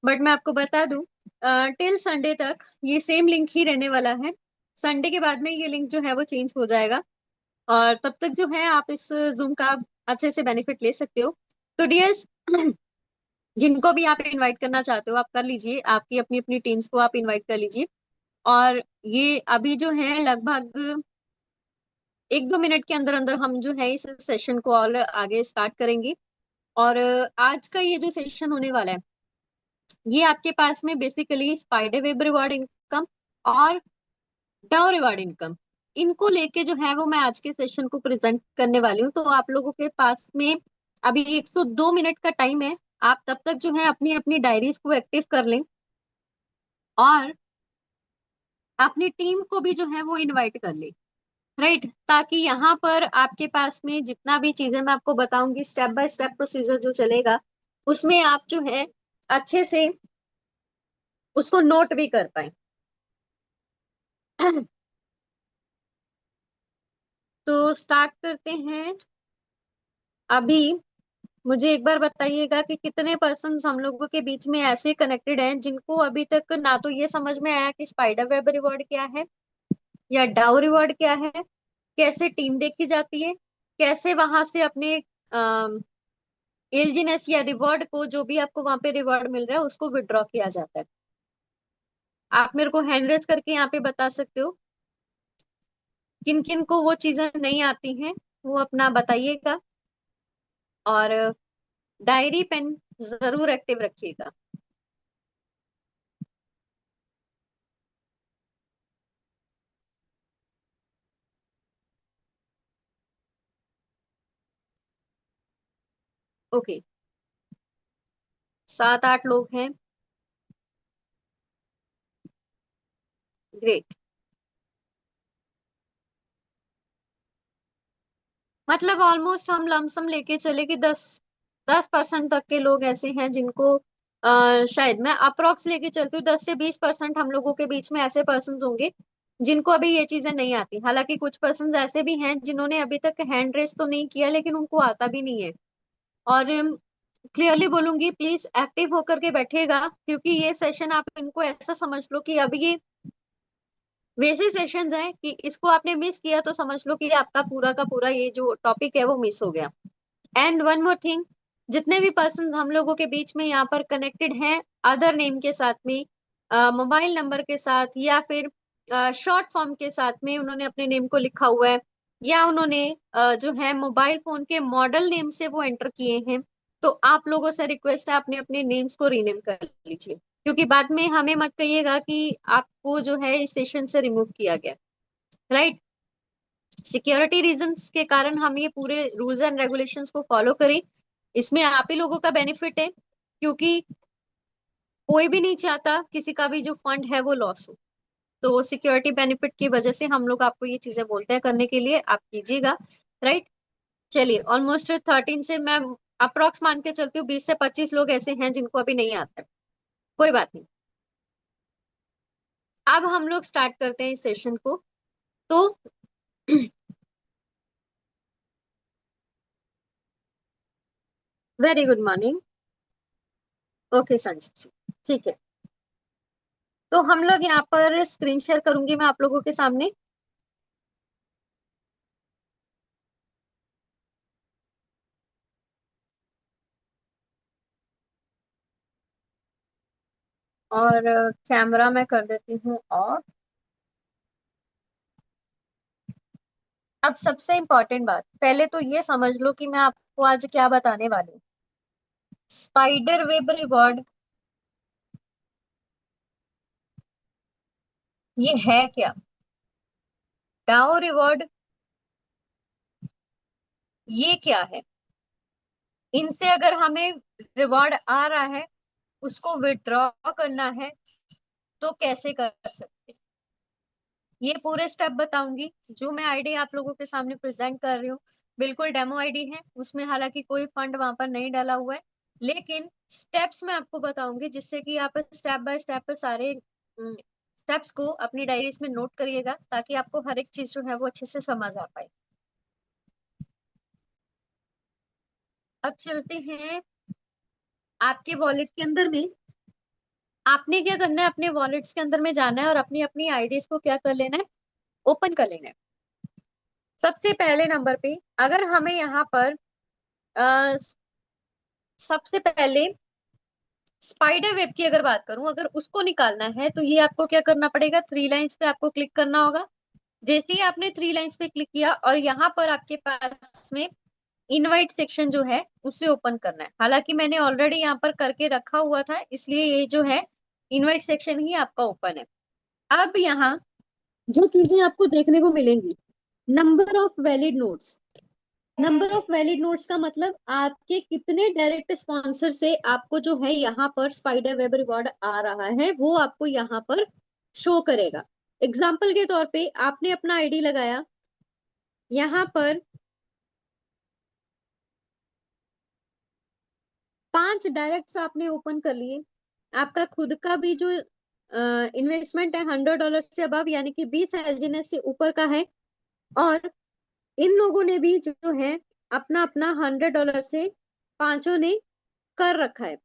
But मैं आपको बता दूं, टिल संडे तक ये सेम लिंक ही रहने वाला है। संडे के बाद में ये लिंक जो है वो चेंज हो जाएगा। और तब तक जो है आप इस जूम का अच्छे से बेनिफिट ले सकते हो। तो डियर्स, जिनको भी आप इनवाइट करना चाहते हो आप कर लीजिए, आपकी अपनी अपनी टीम्स को आप इनवाइट कर लीजिए। और ये अभी जो है लगभग 1-2 मिनट के अंदर अंदर हम जो है इस सेशन को और आगे स्टार्ट करेंगे। और आज का ये जो सेशन होने वाला है, ये आपके पास में basically spider web reward income और डाउ रिवॉर्ड इनकम, इनको लेके जो है वो मैं आज के सेशन को प्रेजेंट करने वाली हूँ। तो आप लोगों के पास में अभी 102 मिनट का टाइम है। आप तब तक जो है अपनी अपनी डायरीज को एक्टिव कर लें और अपनी टीम को भी जो है वो इनवाइट कर लें। राइट, ताकि यहाँ पर आपके पास में जितना भी चीजें मैं आपको बताऊंगी, स्टेप बाय स्टेप प्रोसीजर जो चलेगा, उसमें आप जो है अच्छे से उसको नोट भी कर पाए। तो स्टार्ट करते हैं अभी। मुझे एक बार बताइएगा कि कितने पर्सन हम लोगों के बीच में ऐसे कनेक्टेड हैं जिनको अभी तक ना तो ये समझ में आया कि स्पाइडर वेब रिवॉर्ड क्या है या डाउ रिवॉर्ड क्या है, कैसे टीम देखी जाती है, कैसे वहां से अपने एलजीनेस या रिवॉर्ड को, जो भी आपको वहां पे रिवॉर्ड मिल रहा है, उसको विड्रॉ किया जाता है। आप मेरे को हैंड रेस करके यहाँ पे बता सकते हो किन किन को वो चीजें नहीं आती हैं, वो अपना बताइएगा। और डायरी पेन जरूर एक्टिव रखिएगा। ओके, 7-8 लोग हैं। ग्रेट। मतलब ऑलमोस्ट हम लमसम लेके चले कि 10% तक के लोग ऐसे हैं जिनको शायद मैं अप्रोक्स लेके चलती हूँ, 10 से 20% हम लोगों के बीच में ऐसे पर्सन होंगे जिनको अभी ये चीजें नहीं आती। हालांकि कुछ पर्सन ऐसे भी हैं जिन्होंने अभी तक हैंड रेस तो नहीं किया लेकिन उनको आता भी नहीं है। और क्लियरली बोलूंगी, प्लीज एक्टिव होकर के बैठिएगा, क्योंकि ये सेशन आप इनको ऐसा समझ लो कि अब ये वैसे सेशंस हैं कि इसको आपने मिस किया तो समझ लो कि आपका पूरा का पूरा ये जो टॉपिक है वो मिस हो गया। एंड वन मोर थिंग, जितने भी पर्सन हम लोगों के बीच में यहाँ पर कनेक्टेड हैं अदर नेम के साथ में, मोबाइल नंबर के साथ या फिर शॉर्ट फॉर्म के साथ में उन्होंने अपने नेम को लिखा हुआ है, या उन्होंने जो है मोबाइल फोन के मॉडल नेम से वो एंटर किए हैं, तो आप लोगों से रिक्वेस्ट है अपने अपने नेम्स को रीनेम कर लीजिए, क्योंकि बाद में हमें मत कहिएगा कि आपको जो है इस सेशन से रिमूव किया गया। राइट, सिक्योरिटी रीजंस के कारण हम ये पूरे रूल्स एंड रेगुलेशंस को फॉलो करें। इसमें आप ही लोगों का बेनिफिट है, क्योंकि कोई भी नहीं चाहता किसी का भी जो फंड है वो लॉस हो। तो सिक्योरिटी बेनिफिट की वजह से हम लोग आपको ये चीजें बोलते हैं करने के लिए, आप कीजिएगा। राइट, चलिए ऑलमोस्ट 13 से मैं अप्रोक्स मान के चलती हूँ 20 से 25 लोग ऐसे हैं जिनको अभी नहीं आता है। कोई बात नहीं, अब हम लोग स्टार्ट करते हैं इस सेशन को। तो very good morning. Okay Sanjay ji, ठीक है। तो हम लोग यहाँ पर स्क्रीन शेयर करूंगी मैं आप लोगों के सामने। और कैमरा मैं कर देती हूँ। और अब सबसे इम्पोर्टेंट बात, पहले तो ये समझ लो कि मैं आपको आज क्या बताने वाली हूँ। स्पाइडर वेब रिवॉर्ड ये है क्या, डाउ रिवॉर्ड ये क्या है, इनसे अगर हमें रिवॉर्ड आ रहा है उसको विड्रॉ करना है तो कैसे कर सकते हैं, ये पूरे स्टेप बताऊंगी। जो मैं आईडी आप लोगों के सामने प्रेजेंट कर रही हूँ बिल्कुल डेमो आईडी है, उसमें हालांकि कोई फंड वहां पर नहीं डाला हुआ है, लेकिन स्टेप्स मैं आपको बताऊंगी जिससे कि आप स्टेप बाय स्टेप सारे स्टेप्स को अपनी डायरीज में नोट करिएगा, ताकि आपको हर एक चीज जो है वो अच्छे से समझ आ पाए। अब चलते हैं आपके वॉलेट के अंदर में। आपने क्या करना है, अपने वॉलेट्स के अंदर में जाना है और अपनी अपनी आईडीज को क्या कर लेना है, ओपन कर लेना है। सबसे पहले नंबर पे अगर हमें यहाँ पर अ, सबसे पहले स्पाइडर वेब की अगर बात करूं, अगर उसको निकालना है तो ये आपको क्या करना पड़ेगा, थ्री लाइंस पे आपको क्लिक करना होगा। जैसे ही आपने थ्री लाइंस पे क्लिक किया और यहाँ पर आपके पास में इनवाइट सेक्शन जो है उसे ओपन करना है। हालांकि मैंने ऑलरेडी यहाँ पर करके रखा हुआ था, इसलिए ये जो है इनवाइट सेक्शन ही आपका ओपन है। अब यहाँ जो चीजें आपको देखने को मिलेंगी, number of valid notes. Number of valid notes का मतलब आपके कितने डायरेक्ट स्पॉन्सर से आपको जो है यहाँ पर स्पाइडर वेब रिवॉर्ड आ रहा है, वो आपको यहाँ पर शो करेगा। एग्जाम्पल के तौर पे आपने अपना आईडी लगाया, यहाँ पर 5 डायरेक्ट्स आपने ओपन कर लिए। आपका खुद का भी जो इन्वेस्टमेंट है $100 से अबव, यानी कि 20 एलजीएनएस से ऊपर का है। और इन लोगों ने भी जो है अपना अपना $100 से पांचों ने कर रखा है।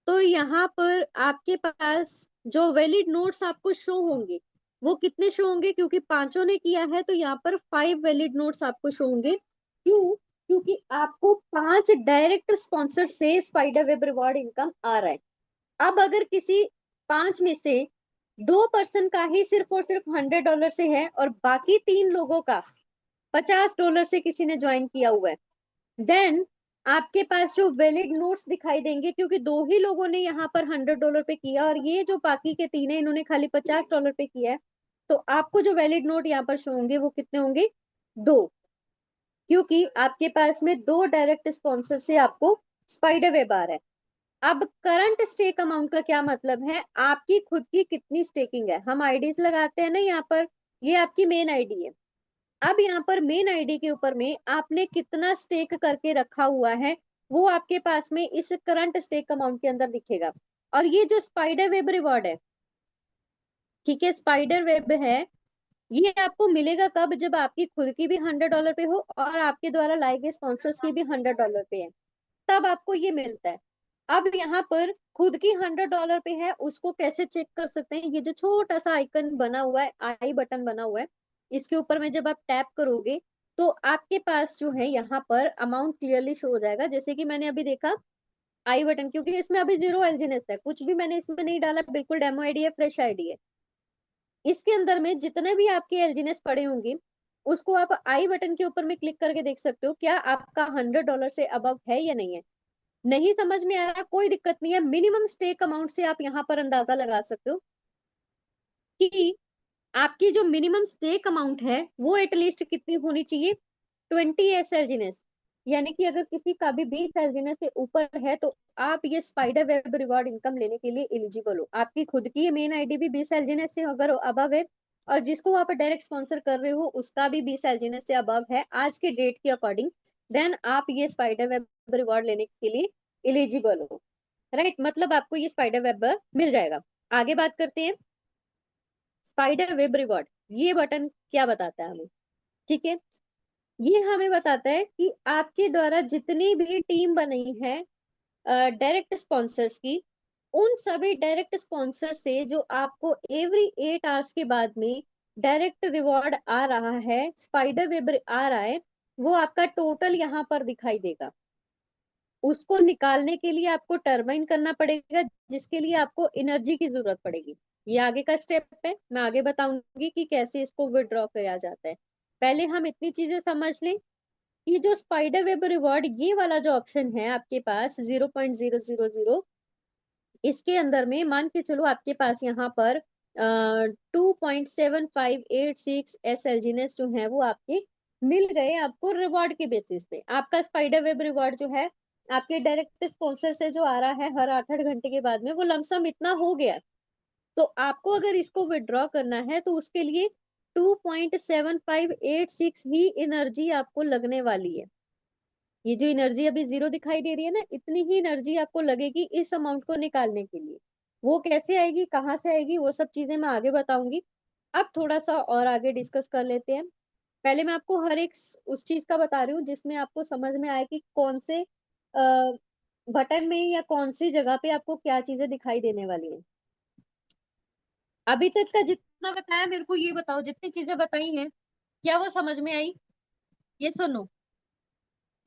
तो यहाँ पर आपके पास जो वैलिड नोट्स आपको शो होंगे वो कितने शो होंगे, क्योंकि पांचों ने किया है तो यहाँ पर 5 वैलिड नोट्स आपको शो होंगे। क्यों? क्योंकि आपको 5 डायरेक्ट स्पॉन्सर से स्पाइडर वेब रिवॉर्ड इनकम आ रहा है। अब अगर किसी 5 में से 2% का ही सिर्फ और सिर्फ $100 से है और बाकी 3 लोगों का $50 से किसी ने ज्वाइन किया हुआ है, देन आपके पास जो वैलिड नोट्स दिखाई देंगे, क्योंकि दो ही लोगों ने यहाँ पर $100 पे किया और ये जो बाकी के 3 है इन्होंने खाली $50 पे किया है, तो आपको जो वैलिड नोट यहाँ पर शो होंगे वो कितने होंगे, 2। क्योंकि आपके पास में 2 डायरेक्ट स्पॉन्सर से आपको स्पाइडर वेब आ रहा है। अब करंट स्टेक अमाउंट का क्या मतलब है, आपकी खुद की कितनी स्टेकिंग है। हम आईडीज लगाते हैं ना यहाँ पर, ये आपकी मेन आईडी है। अब यहाँ पर मेन आईडी के ऊपर में आपने कितना स्टेक करके रखा हुआ है वो आपके पास में इस करंट स्टेक अमाउंट के अंदर दिखेगा। और ये जो स्पाइडर वेब रिवॉर्ड है, ठीक है, स्पाइडर वेब है, ये आपको मिलेगा कब, जब आपकी खुद की भी $100 पे हो और आपके द्वारा लाए गए स्पॉन्सर्स की भी $100 पे है, तब आपको ये मिलता है। अब यहाँ पर खुद की $100 पे है, उसको कैसे चेक कर सकते हैं, ये जो छोटा सा आइकन बना हुआ है, आई बटन बना हुआ है, इसके ऊपर में जब आप टैप करोगे तो आपके पास जो है यहाँ पर अमाउंट क्लियरली शो हो जाएगा। जैसे कि मैंने अभी देखा आई बटन, क्योंकि इसमें अभी 0 एलजीएनएस है, कुछ भी मैंने इसमें नहीं डाला, बिल्कुल डेमो आईडी है, फ्रेश आईडी है। इसके अंदर में जितने भी आपके एलजीएनएस पड़े होंगे उसको आप आई बटन के ऊपर में क्लिक करके देख सकते हो, क्या आपका $100 से अबव है या नहीं है। नहीं समझ में आ रहा, कोई दिक्कत नहीं है, मिनिमम स्टेक अमाउंट से आप यहाँ पर अंदाजा लगा सकते हो कि आपकी जो मिनिमम स्टेक अमाउंट है वो एटलीस्ट कितनी होनी चाहिए, 20 एसएलजीनेस। यानी कि अगर किसी का भी 20 एसएलजीनेस से ऊपर है तो आप ये स्पाइडर वेब रिवॉर्ड इनकम लेने के लिए एलिजिबल हो। आपकी खुद की मेन आईडी भी 20 एसएलजीनेस से अगर अबव है और जिसको आप डायरेक्ट स्पॉन्सर कर रहे हो उसका भी 20 एसएलजीनेस से अबव है आज के डेट के अकॉर्डिंग, देन आप ये स्पाइडर वेब रिवॉर्ड लेने के लिए एलिजिबल हो। राइट, मतलब आपको ये स्पाइडर वेब मिल जाएगा। आगे बात करते हैं, स्पाइडर वेब रिवॉर्ड ये बटन क्या बताता है हमें, ठीक है, ये हमें बताता है कि आपके द्वारा जितनी भी टीम बनी है डायरेक्ट स्पॉन्सर्स की, उन सभी डायरेक्ट स्पॉन्सर से जो आपको एवरी 8 आवर्स के बाद में डायरेक्ट रिवॉर्ड आ रहा है, स्पाइडर वेब आ रहा है, वो आपका टोटल यहाँ पर दिखाई देगा। उसको निकालने के लिए आपको टर्बाइन करना पड़ेगा, जिसके लिए आपको एनर्जी की जरूरत पड़ेगी। ये आगे का स्टेप है, मैं आगे बताऊंगी कि कैसे इसको विड्रॉ किया जाता है। पहले हम इतनी चीजें समझ लें कि जो स्पाइडर वेब रिवॉर्ड ये वाला जो ऑप्शन है आपके पास 0.000, इसके अंदर में मान के चलो आपके पास यहाँ पर 2.7586 एसएलजीनेस जो है वो आपके मिल गए आपको रिवॉर्ड के बेसिस पे। आपका स्पाइडर वेब रिवॉर्ड जो है आपके डायरेक्ट स्पॉन्सर से जो आ रहा है हर 8-8 घंटे के बाद में, वो लमसम इतना हो गया। तो आपको अगर इसको विड्रॉ करना है तो उसके लिए 2.7586 ही एनर्जी आपको लगने वाली है। ये जो एनर्जी अभी 0 दिखाई दे रही है ना, इतनी ही एनर्जी आपको लगेगी इस अमाउंट को निकालने के लिए। वो कैसे आएगी, कहाँ से आएगी, वो सब चीजें मैं आगे बताऊंगी। अब थोड़ा सा और आगे डिस्कस कर लेते हैं। पहले मैं आपको हर एक उस चीज का बता रही हूँ जिसमें आपको समझ में आए कि कौन से बटन में या कौन सी जगह पे आपको क्या चीजें दिखाई देने वाली हैं? अभी तक का जितना बताया मेरे को ये बताओ, जितनी चीजें बताई हैं क्या वो समझ में आई? ये सुनो,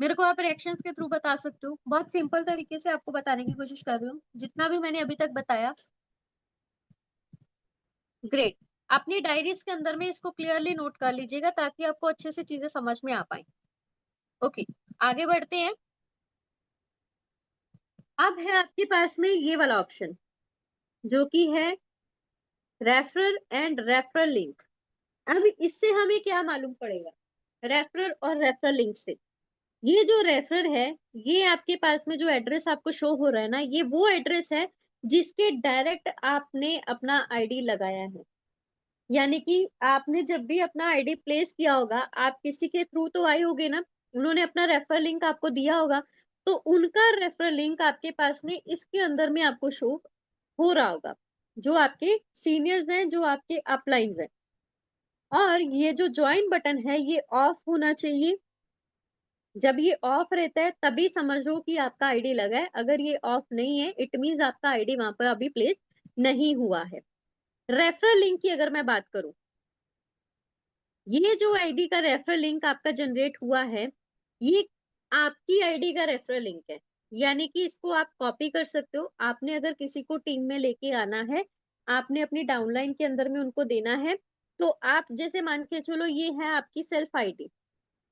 मेरे को आप रिएक्शंस के थ्रू बता सकते हो, बहुत सिंपल तरीके से आपको बताने की कोशिश कर रही हूँ जितना भी मैंने अभी तक बताया। ग्रेट। अपनी डायरीज के अंदर में इसको क्लियरली नोट कर लीजिएगा ताकि आपको अच्छे से चीजें समझ में आ पाए। ओके, आगे बढ़ते हैं। अब है आपके पास में ये वाला ऑप्शन जो कि है रेफरल एंड रेफरल लिंक। अब इससे हमें क्या मालूम पड़ेगा? रेफरल और रेफरल लिंक से, ये जो रेफरर है, ये आपके पास में जो एड्रेस आपको शो हो रहा है ना, ये वो एड्रेस है जिसके डायरेक्ट आपने अपना आईडी लगाया है। यानी कि आपने जब भी अपना आईडी प्लेस किया होगा, आप किसी के थ्रू तो आए होगे ना, उन्होंने अपना रेफरल लिंक आपको दिया होगा, तो उनका रेफरल लिंक आपके पास में इसके अंदर में आपको शो हो रहा होगा, जो आपके सीनियर्स हैं, जो आपके अपलाइंस हैं। और ये जो ज्वाइन बटन है ये ऑफ होना चाहिए। जब ये ऑफ रहता है तभी समझ लो कि आपका आईडी लगा है, अगर ये ऑफ नहीं है इट मीन्स आपका आईडी वहां पर अभी प्लेस नहीं हुआ है। रेफरल लिंक की अगर मैं बात करूं, ये जो आईडी का रेफरल लिंक आपका जनरेट हुआ है, ये आपकी आईडी का रेफरल लिंक है। यानी कि इसको आप कॉपी कर सकते हो। आपने अगर किसी को टीम में लेके आना है, आपने अपनी डाउनलाइन के अंदर में उनको देना है, तो आप जैसे मान के चलो ये है आपकी सेल्फ आईडी,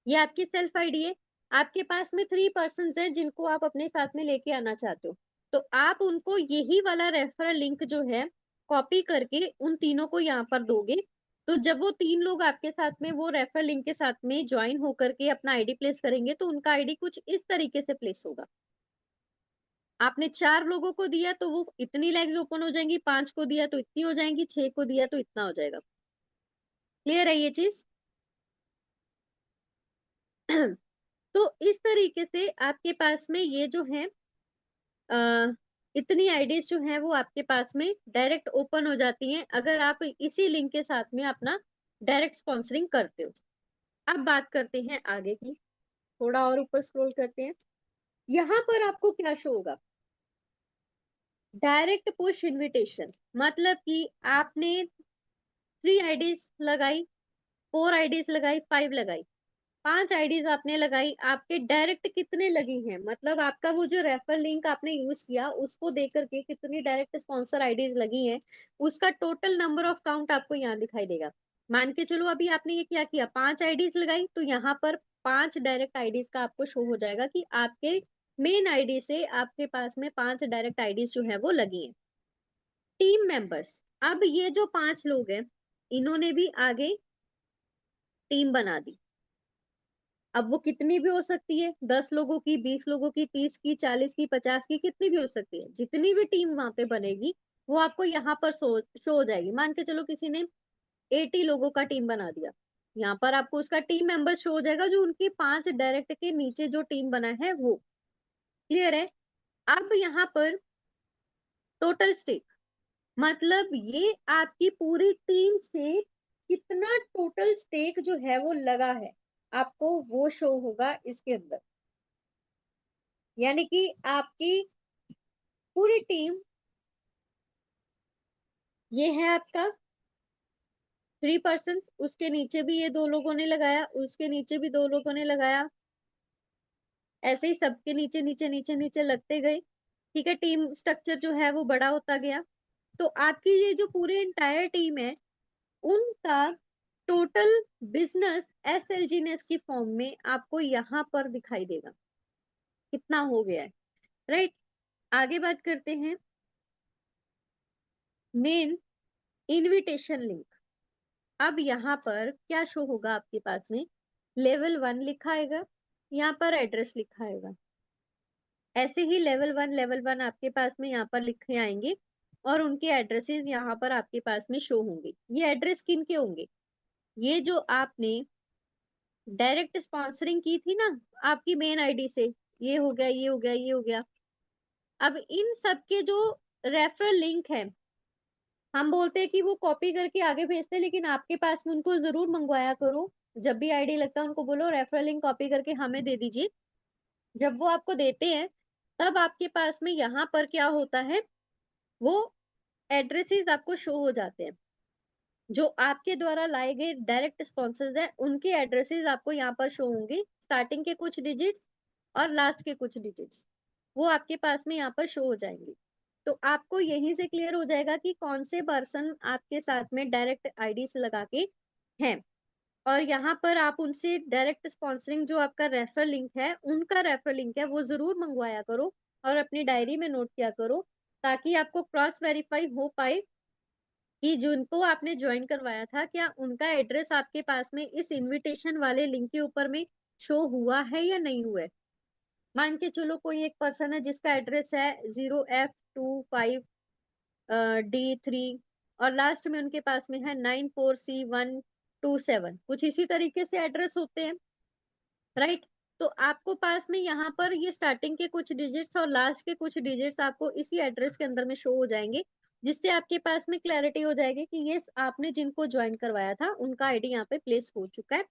ये आपकी सेल्फ आईडी है। आपके पास में 3 पर्सन हैं जिनको आप अपने साथ में लेके आना चाहते हो, तो आप उनको यही वाला रेफरल लिंक जो है कॉपी करके उन तीनों को यहाँ पर दोगे। तो जब वो 3 लोग आपके साथ में वो रेफरल लिंक के साथ में ज्वाइन होकर के अपना आईडी प्लेस करेंगे, तो उनका आईडी कुछ इस तरीके से प्लेस होगा। आपने 4 लोगों को दिया तो वो इतनी लैग्स ओपन हो जाएंगी, 5 को दिया तो इतनी हो जाएंगी, 6 को दिया तो इतना हो जाएगा। क्लियर है ये चीज? तो इस तरीके से आपके पास में ये जो है इतनी आईडीज जो हैं वो आपके पास में डायरेक्ट ओपन हो जाती हैं अगर आप इसी लिंक के साथ में अपना डायरेक्ट स्पॉन्सरिंग करते हो। अब बात करते हैं आगे की, थोड़ा और ऊपर स्क्रॉल करते हैं। यहाँ पर आपको क्या शो होगा? Direct push invitation. मतलब कि आपने 3 आईडीज लगाई, 4 आईडीज लगाई, 5 लगाई, 5 आईडीज आपने लगाई, आपके डायरेक्ट कितने लगी हैं, मतलब आपका वो जो रेफर लिंक आपने यूज किया उसको देख करके कितनी डायरेक्ट स्पॉन्सर आईडीज लगी हैं, उसका टोटल नंबर ऑफ काउंट आपको यहाँ दिखाई देगा। मान के चलो अभी आपने ये क्या किया, 5 आईडीज लगाई, तो यहाँ पर 5 डायरेक्ट आईडीज का आपको शो हो जाएगा कि आपके मेन आईडी से आपके पास में 5 डायरेक्ट आईडीज जो है वो लगी हैं। टीम मेंबर्स, अब ये जो 5 लोग हैं इन्होंने भी आगे टीम बना दी। अब वो कितनी भी हो सकती है, 10 लोगों की, 20 लोगों की, 30 की, 40 की, 50 की, कितनी भी हो सकती है। जितनी भी टीम वहां पे बनेगी वो आपको यहाँ पर शो हो जाएगी। मान के चलो किसी ने 80 लोगों का टीम बना दिया, यहाँ पर आपको उसका टीम मेंबर शो हो जाएगा जो उनकी 5 डायरेक्ट के नीचे जो टीम बना है वो। क्लियर है? अब यहाँ पर टोटल स्टेक, मतलब ये आपकी पूरी टीम से कितना टोटल स्टेक जो है वो लगा है, आपको वो शो होगा इसके अंदर। यानी कि आपकी पूरी टीम, ये है आपका 3 पर्सन, उसके नीचे भी ये 2 लोगों ने लगाया, उसके नीचे भी 2 लोगों ने लगाया, ऐसे ही सबके नीचे नीचे नीचे नीचे लगते गए। ठीक है, टीम स्ट्रक्चर जो है वो बड़ा होता गया। तो आपकी ये जो पूरी इंटायर टीम है उनका टोटल बिजनेस एसएलजीनेस की फॉर्म में आपको यहाँ पर दिखाई देगा कितना हो गया है। राइट, आगे बात करते हैं मेन इनविटेशन लिंक। अब यहाँ पर क्या शो होगा आपके पास में? लेवल 1 लिखा आएगा, यहाँ पर एड्रेस लिखा आएगा। ऐसे ही लेवल 1 आपके पास में यहाँ पर लिखे आएंगे और उनके एड्रेसेस यहाँ पर आपके पास में शो होंगे। ये एड्रेस किन के होंगे? ये जो आपने डायरेक्ट स्पॉन्सरिंग की थी ना आपकी मेन आईडी से, ये हो गया, ये हो गया, ये हो गया। अब इन सब के जो रेफरल लिंक है, हम बोलते हैं कि वो कॉपी करके आगे भेजते हैं, लेकिन आपके पास में उनको जरूर मंगवाया करो। जब भी आईडी लगता है उनको बोलो रेफरल लिंक कॉपी करके हमें दे दीजिए। जब वो आपको देते हैं तब आपके पास में यहाँ पर क्या होता है, वो एड्रेसेस आपको शो हो जाते हैं। जो आपके द्वारा लाए गए डायरेक्ट स्पॉन्सर्स हैं, उनके एड्रेसेस आपको यहाँ पर शो होंगे, स्टार्टिंग के कुछ डिजिट्स और लास्ट के कुछ डिजिट्स, वो आपके पास में यहाँ पर शो हो जाएंगे। तो आपको यहीं से क्लियर हो जाएगा कि कौन से पर्सन आपके साथ में डायरेक्ट आईडी से लगा के हैं। और यहाँ पर आप उनसे डायरेक्ट स्पॉन्सरिंग, जो आपका रेफरल लिंक है, उनका रेफरल लिंक है, वो जरूर मंगवाया करो और अपनी डायरी में नोट किया करो, ताकि आपको क्रॉस वेरीफाई हो पाए कि जिनको आपने ज्वाइन करवाया था, क्या उनका एड्रेस आपके पास में इस इनविटेशन वाले लिंक के ऊपर में शो हुआ है या नहीं हुआ है। मान के चलो कोई एक पर्सन है जिसका एड्रेस है 0F25D3 और लास्ट में उनके पास में है 94C127, कुछ इसी तरीके से एड्रेस होते हैं, राइट। तो आपको पास में यहाँ पर ये स्टार्टिंग के कुछ डिजिट्स और लास्ट के कुछ डिजिट्स आपको इसी एड्रेस के अंदर में शो हो जाएंगे, जिससे आपके पास में क्लैरिटी हो जाएगी कि ये आपने जिनको ज्वाइन करवाया था उनका आईडी यहाँ पे प्लेस हो चुका है।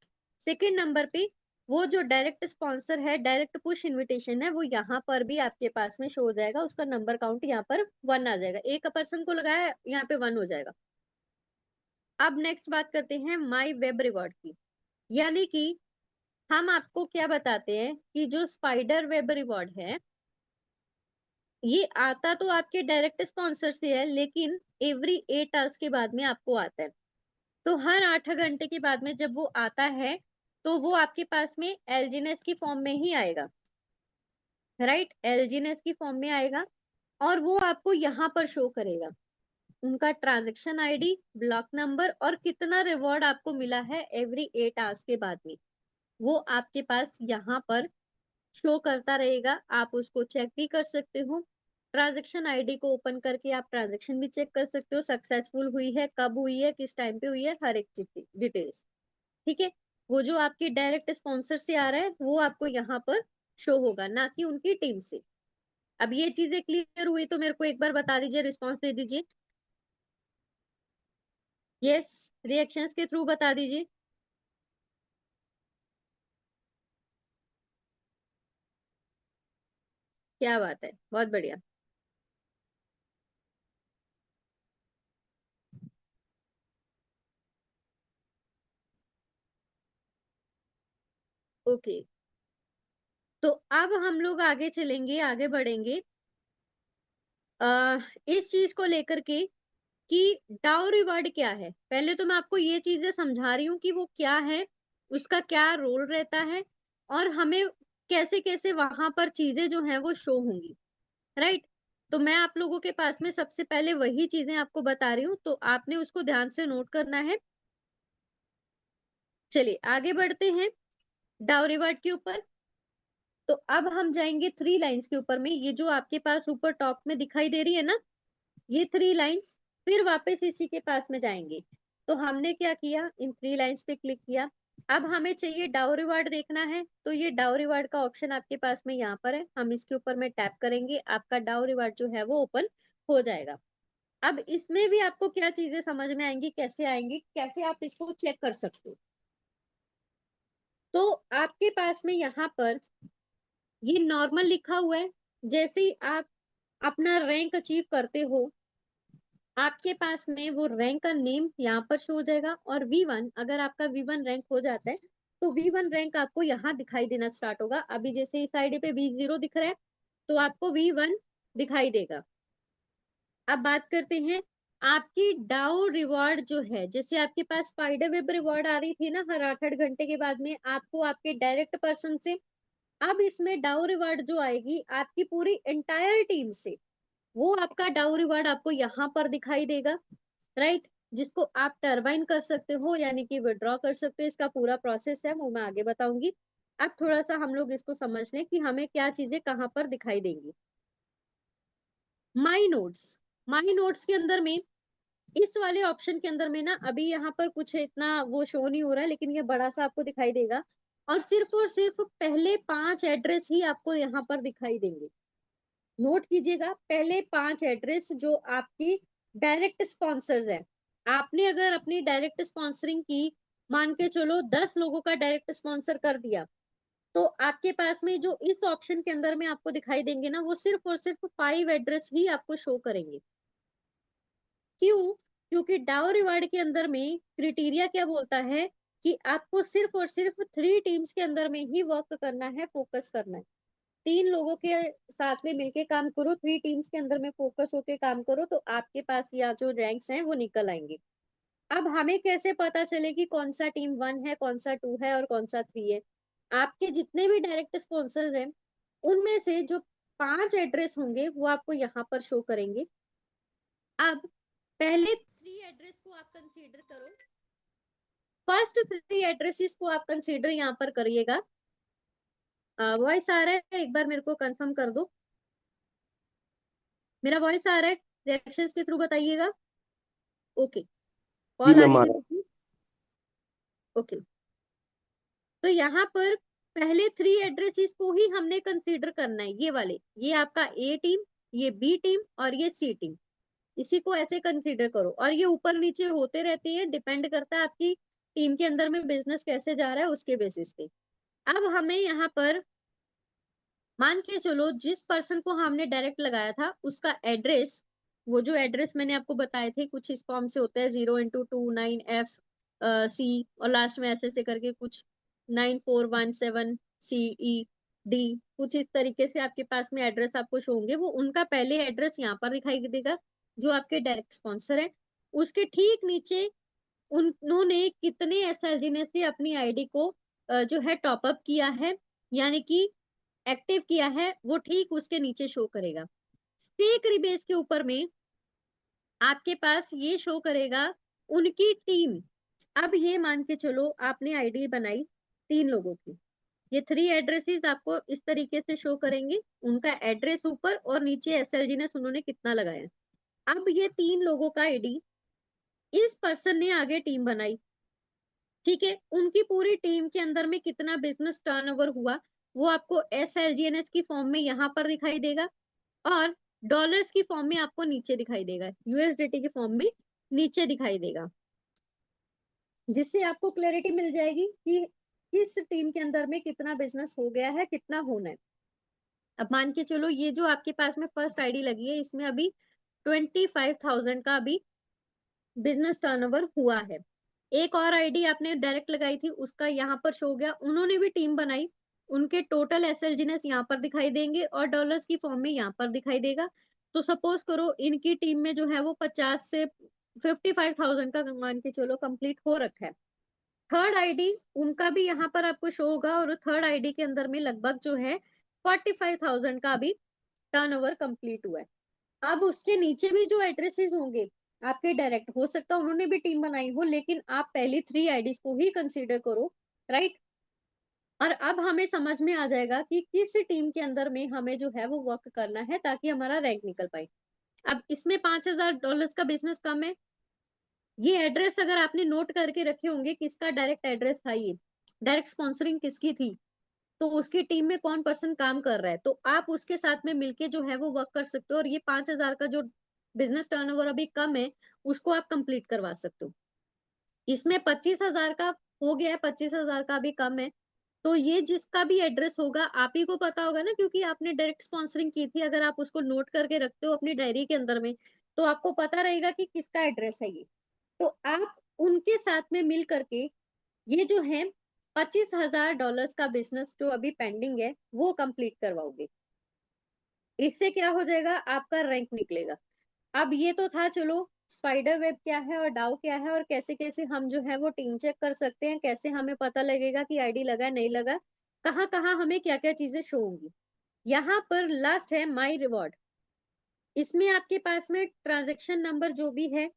सेकेंड नंबर पे वो जो डायरेक्ट स्पॉन्सर है, डायरेक्ट पुश इन्विटेशन है, वो यहाँ पर भी आपके पास में शो हो जाएगा, उसका नंबर काउंट यहाँ पर 1 आ जाएगा, एक पर्सन को लगाया यहाँ पे 1 हो जाएगा। अब नेक्स्ट बात करते हैं माई वेब रिवॉर्ड की। यानी कि हम आपको क्या बताते हैं कि जो स्पाइडर वेब रिवॉर्ड है, ये आता तो आपके डायरेक्ट स्पॉन्सर से है, लेकिन एवरी 8 आवर्स के बाद में आपको आता है। तो हर 8 घंटे के बाद में जब वो आता है, तो वो आपके पास में एलजीनेस की फॉर्म में ही आएगा, राइट, एलजीनेस की फॉर्म में आएगा। और वो आपको यहाँ पर शो करेगा उनका ट्रांजेक्शन आईडी, ब्लॉक नंबर और कितना रिवॉर्ड आपको मिला है एवरी 8 आवर्स के बाद में, वो आपके पास यहाँ पर शो करता रहेगा। आप उसको चेक भी कर सकते हो, ट्रांजेक्शन आईडी को ओपन करके आप ट्रांजेक्शन भी चेक कर सकते हो, सक्सेसफुल हुई है, कब हुई है, किस टाइम पे हुई है, हर एक चीज डिटेल्स, ठीक है। वो जो आपकी डायरेक्ट स्पॉन्सर से आ रहा है वो आपको यहाँ पर शो होगा, ना कि उनकी टीम से। अब ये चीजें क्लियर हुई तो मेरे को एक बार बता दीजिए, रिस्पॉन्स दे दीजिए, यस, रिएक्शंस के थ्रू बता दीजिए। क्या बात है, बहुत बढ़िया। ओके, तो अब हम लोग आगे चलेंगे, आगे बढ़ेंगे इस चीज को लेकर के कि डाउ रिवार्ड क्या है। पहले तो मैं आपको ये चीजें समझा रही हूँ कि वो क्या है, उसका क्या रोल रहता है, और हमें कैसे कैसे वहां पर चीजें जो हैं वो शो होंगी, राइट। तो मैं आप लोगों के पास में सबसे पहले वही चीजें आपको बता रही हूँ, तो आपने उसको ध्यान से नोट करना है। चलिए आगे बढ़ते हैं डाउ रिवार्ड के ऊपर। तो अब हम जाएंगे 3 लाइन्स के ऊपर में, ये जो आपके पास ऊपर टॉप में दिखाई दे रही है ना, ये 3 लाइन्स, फिर वापस इसी के पास में जाएंगे। तो हमने क्या किया, इन 3 लाइन्स पे क्लिक किया। अब हमें चाहिए डाउ रिवार्ड देखना है, तो ये डाउ रिवार्ड का ऑप्शन आपके पास में यहाँ पर है, हम इसके ऊपर में टैप करेंगे, आपका डाउ रिवार्ड जो है वो ओपन हो जाएगा। अब इसमें भी आपको क्या चीजें समझ में आएंगी, कैसे आएंगी, कैसे आप इसको चेक कर सकते हो। तो आपके पास में यहाँ पर ये नॉर्मल लिखा हुआ है, जैसे ही आप अपना रैंक अचीव करते हो, आपके पास में वो रैंक का नेम यहाँ पर शो हो जाएगा। और V1, अगर आपका V1 रैंक हो जाता है, तो V1 रैंक आपको यहाँ दिखाई देना स्टार्ट होगा। अभी जैसे इस आईडी पे V0 दिख रहा है, तो आपको V1 दिखाई देगा। अब बात करते हैं आपकी डाउ रिवॉर्ड जो है, जैसे आपके पास स्पाइडर वेब रिवॉर्ड आ रही थी ना हर 8 8 घंटे के बाद में आपको आपके डायरेक्ट पर्सन से, अब इसमें डाउ रिवॉर्ड जो आएगी आपकी पूरी एंटायर टीम से, वो आपका डाउ रिवॉर्ड आपको यहाँ पर दिखाई देगा, राइट। जिसको आप टर्बाइन कर सकते हो, यानी कि विड्रॉ कर सकते हो। इसका पूरा प्रोसेस है वो मैं आगे बताऊंगी। अब थोड़ा सा हम लोग इसको समझ लें कि हमें क्या चीजें कहाँ पर दिखाई देंगी। माई नोट्स, माई नोट्स के अंदर में, इस वाले ऑप्शन के अंदर में ना, अभी यहाँ पर कुछ इतना वो शो नहीं हो रहा है, लेकिन ये बड़ा सा आपको दिखाई देगा, और सिर्फ पहले 5 एड्रेस ही आपको यहाँ पर दिखाई देंगे। नोट कीजिएगा, पहले 5 एड्रेस जो आपकी डायरेक्ट स्पॉन्सर्स है। आपने अगर अपनी डायरेक्ट स्पॉन्सरिंग की, मान के चलो 10 लोगों का डायरेक्ट स्पॉन्सर कर दिया, तो आपके पास में जो इस ऑप्शन के अंदर में आपको दिखाई देंगे ना, वो सिर्फ और सिर्फ 5 एड्रेस ही आपको शो करेंगे। क्यों? क्योंकि डाउ रिवार्ड के अंदर में क्राइटेरिया क्या बोलता है कि आपको सिर्फ और सिर्फ 3 टीम्स के अंदर में ही वर्क करना है, फोकस करना है। 3 लोगों के साथ में मिलके काम करो, 3 टीम्स के अंदर में फोकस होके काम करो, तो आपके पास या जो रैंक्स हैं वो निकल आएंगे। अब हमें कैसे पता चले कि कौन सा टीम 1 है, कौन सा 2 है और कौन सा 3 है? आपके जितने भी डायरेक्ट स्पॉन्सर्स हैं, उनमें से जो 5 एड्रेस होंगे वो आपको यहाँ पर शो करेंगे। अब पहले 3 एड्रेस को आप कंसीडर करो, फर्स्ट 3 एड्रेसेस को आप कंसीडर यहाँ पर करिएगा। वॉइस आ रहा है? एक बार मेरे को कंफर्म कर दो, मेरा वॉइस आ रहा है? रिएक्शंस के थ्रू बताइएगा। ओके, जी कॉल आ मैम रही आ थी रहा है। किसी? ओके, तो यहाँ पर पहले 3 एड्रेसेस को ही हमने कंसीडर करना है, ये वाले, ये आपका ए टीम, ये बी टीम और ये सी टीम, इसी को ऐसे कंसीडर करो। और ये ऊपर नीचे होते रहते हैं, डिपेंड करता है आपकी टीम के अंदर में बिजनेस कैसे जा रहा है उसके बेसिस पे। अब हमें यहाँ पर मान के चलो जिस पर्सन को हमने डायरेक्ट लगाया था उसका एड्रेस, वो जो एड्रेस मैंने आपको बताए थे कुछ इस फॉर्म से होता है, 0x29F C, और लास्ट में ऐसे ऐसे करके कुछ 9417CED, कुछ इस तरीके से आपके पास में एड्रेस आपको शो होंगे। वो उनका पहले एड्रेस यहाँ पर दिखाई देगा जो आपके डायरेक्ट स्पॉन्सर है। उसके ठीक नीचे उन्होंने कितने एसएलजी से अपनी आईडी को जो है टॉपअप किया है, यानी कि एक्टिव किया है, वो ठीक उसके नीचे शो करेगा। स्टेक रिबेस के ऊपर में आपके पास ये शो करेगा उनकी टीम। अब ये मान के चलो आपने आईडी बनाई 3 लोगों की, ये 3 एड्रेसेस आपको इस तरीके से शो करेंगे, उनका एड्रेस ऊपर और नीचे एसएलजी ने उन्होंने कितना लगाया। अब ये 3 लोगों का आईडी इस पर्सन ने आगे टीम बनाई, ठीक है, उनकी पूरी टीम के अंदर में कितना बिजनेस टर्नओवर हुआ वो आपको एसएलजीएनएस की फॉर्म में यहाँ पर दिखाई देगा, और डॉलर्स की फॉर्म में आपको नीचे दिखाई देगा, यूएसडीटी की फॉर्म में नीचे दिखाई देगा, जिससे आपको क्लैरिटी मिल जाएगी कि किस टीम के अंदर में कितना बिजनेस हो गया है, कितना होना है। अब मान के चलो ये जो आपके पास में फर्स्ट आईडी लगी है, इसमें अभी 25,000 का अभी बिजनेस टर्नओवर हुआ है। एक और आईडी आपने डायरेक्ट लगाई थी, उसका यहाँ पर शो हो गया, उन्होंने भी टीम बनाई, उनके टोटल एसएलजीनेस यहाँ पर दिखाई देंगे और डॉलर्स की फॉर्म में यहाँ पर दिखाई देगा। तो सपोज करो इनकी टीम में जो है वो 50 से 55,000 का मान के चलो कंप्लीट हो रखा है। थर्ड आईडी उनका भी यहाँ पर आपको शो होगा, और थर्ड आईडी के अंदर में लगभग जो है 45,000 का भी टर्नओवर कंप्लीट हुआ है। अब उसके नीचे भी जो एड्रेसेस होंगे आपके डायरेक्ट, हो सकता है उन्होंने भी टीम बनाई हो, लेकिन आप पहली 3 आईडीज को ही कंसीडर करो, राइट। और अब हमें समझ में आ जाएगा कि किस टीम के अंदर में हमें जो है वो वर्क करना है ताकि हमारा रैंक निकल पाए। अब इसमें $5,000 का बिजनेस कम है, ये एड्रेस अगर आपने नोट करके रखे होंगे किसका डायरेक्ट एड्रेस था, ये डायरेक्ट स्पॉन्सरिंग किसकी थी, तो उसकी टीम में कौन पर्सन काम कर रहा है, तो आप उसके साथ में मिलके जो है वो वर्क कर सकते हो, और ये 5,000 का जो बिजनेस टर्नओवर अभी कम है उसको आप कंप्लीट करवा सकते हो। इसमें 25,000 का हो गया है, 25,000 का भी कम है, तो ये जिसका भी एड्रेस होगा आप ही को पता होगा ना, क्योंकि आपने डायरेक्ट स्पॉन्सरिंग की थी। अगर आप उसको नोट करके रखते हो अपनी डायरी के अंदर में, तो आपको पता रहेगा कि किसका एड्रेस है ये, तो आप उनके साथ में मिल करके ये जो है $25,000 का बिजनेस जो अभी पेंडिंग है वो कंप्लीट करवाओगे। इससे क्या हो जाएगा, आपका रैंक निकलेगा। अब ये तो था, चलो स्पाइडर वेब क्या है और डाउ क्या है और कैसे कैसे हम जो है वो टीम चेक कर सकते हैं, कैसे हमें पता लगेगा कि आईडी लगा नहीं लगा, कहाँ कहाँ हमें क्या क्या चीजें शो होंगी। यहाँ पर लास्ट है माई रिवॉर्ड। इसमें आपके पास में ट्रांजेक्शन नंबर जो भी है,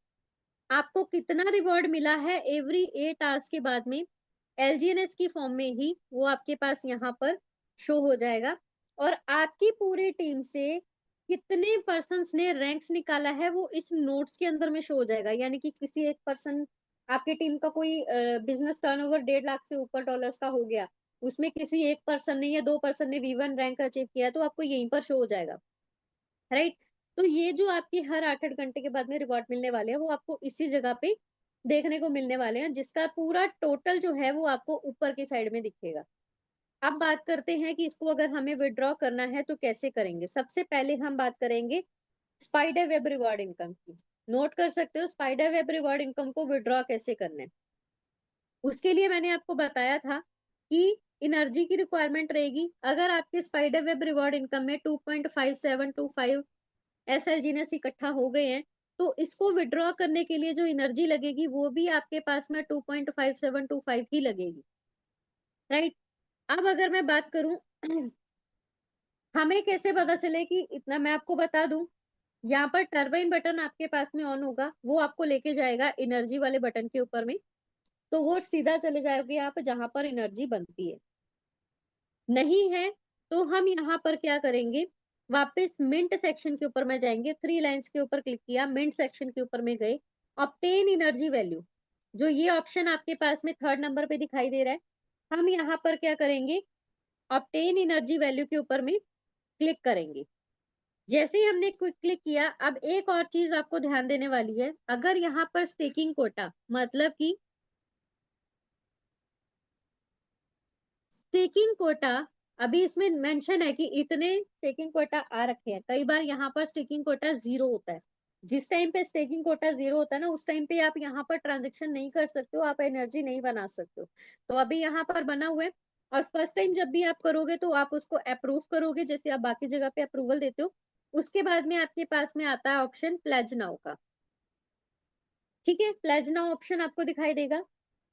आपको कितना रिवॉर्ड मिला है एवरी 8 आवर्स के बाद में, एलजीएनएस की फॉर्म में ही वो आपके पास यहाँ पर शो हो जाएगा। और आपकी पूरी टीम से कितने पर्सन्स ने रैंक्स निकाला है वो इस नोट्स के अंदर में शो हो जाएगा, यानी कि किसी एक पर्सन, आपकी टीम का कोई बिजनेस टर्नओवर 1.5 लाख से ऊपर डॉलर्स का हो गया, उसमें किसी एक पर्सन ने या 2 पर्सन ने V1 रैंक अचीव किया, तो आपको यहीं पर शो हो जाएगा, राइट। तो ये जो आपकी हर 8-8 घंटे के बाद में रिवॉर्ड मिलने वाले हैं वो आपको इसी जगह पे देखने को मिलने वाले हैं, जिसका पूरा टोटल जो है वो आपको ऊपर की साइड में दिखेगा। अब बात करते हैं कि इसको अगर हमें विड्रॉ करना है तो कैसे करेंगे। सबसे पहले हम बात करेंगे स्पाइडर वेब रिवॉर्ड इनकम की। नोट कर सकते हो स्पाइडर वेब रिवॉर्ड इनकम को विड्रॉ कैसे करना है। उसके लिए मैंने आपको बताया था कि एनर्जी की रिक्वायरमेंट रहेगी। अगर आपके स्पाइडर वेब रिवॉर्ड इनकम में 2.5725 एसएलजीनेस इकट्ठा हो गए हैं, तो इसको विड्रॉ करने के लिए जो एनर्जी लगेगी वो भी आपके पास में 2.5725 ही लगेगी, राइट। अब अगर मैं बात करूं हमें कैसे पता चले कि इतना, मैं आपको बता दूं, यहाँ पर टरबाइन बटन आपके पास में ऑन होगा, वो आपको लेके जाएगा एनर्जी वाले बटन के ऊपर में। तो वो सीधा चले जाओगे आप जहां पर एनर्जी बनती है। नहीं है तो हम यहाँ पर क्या करेंगे, वापस मिंट सेक्शन के ऊपर में जाएंगे, थ्री लाइंस के ऊपर क्लिक किया, मिंट सेक्शन के ऊपर में गए, ऑब्टेन एनर्जी वैल्यू, जो ये ऑप्शन आपके पास में थर्ड नंबर पे दिखाई दे रहा है, हम यहाँ पर क्या करेंगे, ऑब्टेन एनर्जी वैल्यू के ऊपर में क्लिक करेंगे। जैसे ही हमने क्विक क्लिक किया, अब एक और चीज आपको ध्यान देने वाली है, अगर यहाँ पर स्टेकिंग कोटा, मतलब कि स्टेकिंग कोटा, अभी इसमें मेंशन है कि इतने स्टेकिंग कोटा आ रखे हैं। कई बार यहाँ पर स्टेकिंग कोटा जीरो होता है। जिस टाइम पे स्टेकिंग कोटा जीरो होता है ना, उस टाइम पे आप यहाँ पर ट्रांजेक्शन नहीं कर सकते हो, आप एनर्जी नहीं बना सकते हो। तो अभी यहाँ पर बना हुआ है, और फर्स्ट टाइम जब भी आप करोगे तो आप उसको अप्रूव करोगे, जैसे आप बाकी जगह पे अप्रूवल देते हो। उसके बाद में आपके पास में आता है ऑप्शन प्लेज नाउ का। ठीक है, प्लेज नाउ ऑप्शन आपको दिखाई देगा।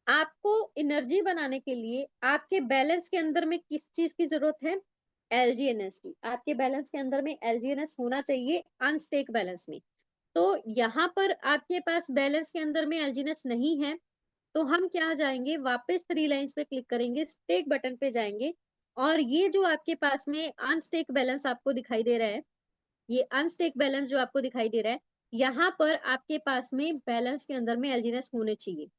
आपको एनर्जी बनाने के लिए आपके बैलेंस के अंदर में किस चीज की जरूरत है, एलजीएनएस की। आपके बैलेंस के अंदर में एलजीएनएस होना चाहिए अनस्टेक बैलेंस में। तो यहाँ पर आपके पास बैलेंस के अंदर में एलजीएनएस नहीं है, तो हम क्या जाएंगे, वापस थ्री लाइंस पे क्लिक करेंगे, स्टेक बटन पे जाएंगे, और ये जो आपके पास में अनस्टेक बैलेंस आपको दिखाई दे रहा है, ये अनस्टेक बैलेंस जो आपको दिखाई दे रहा है, यहाँ पर आपके पास में बैलेंस के अंदर में एलजीएनएस होने चाहिए।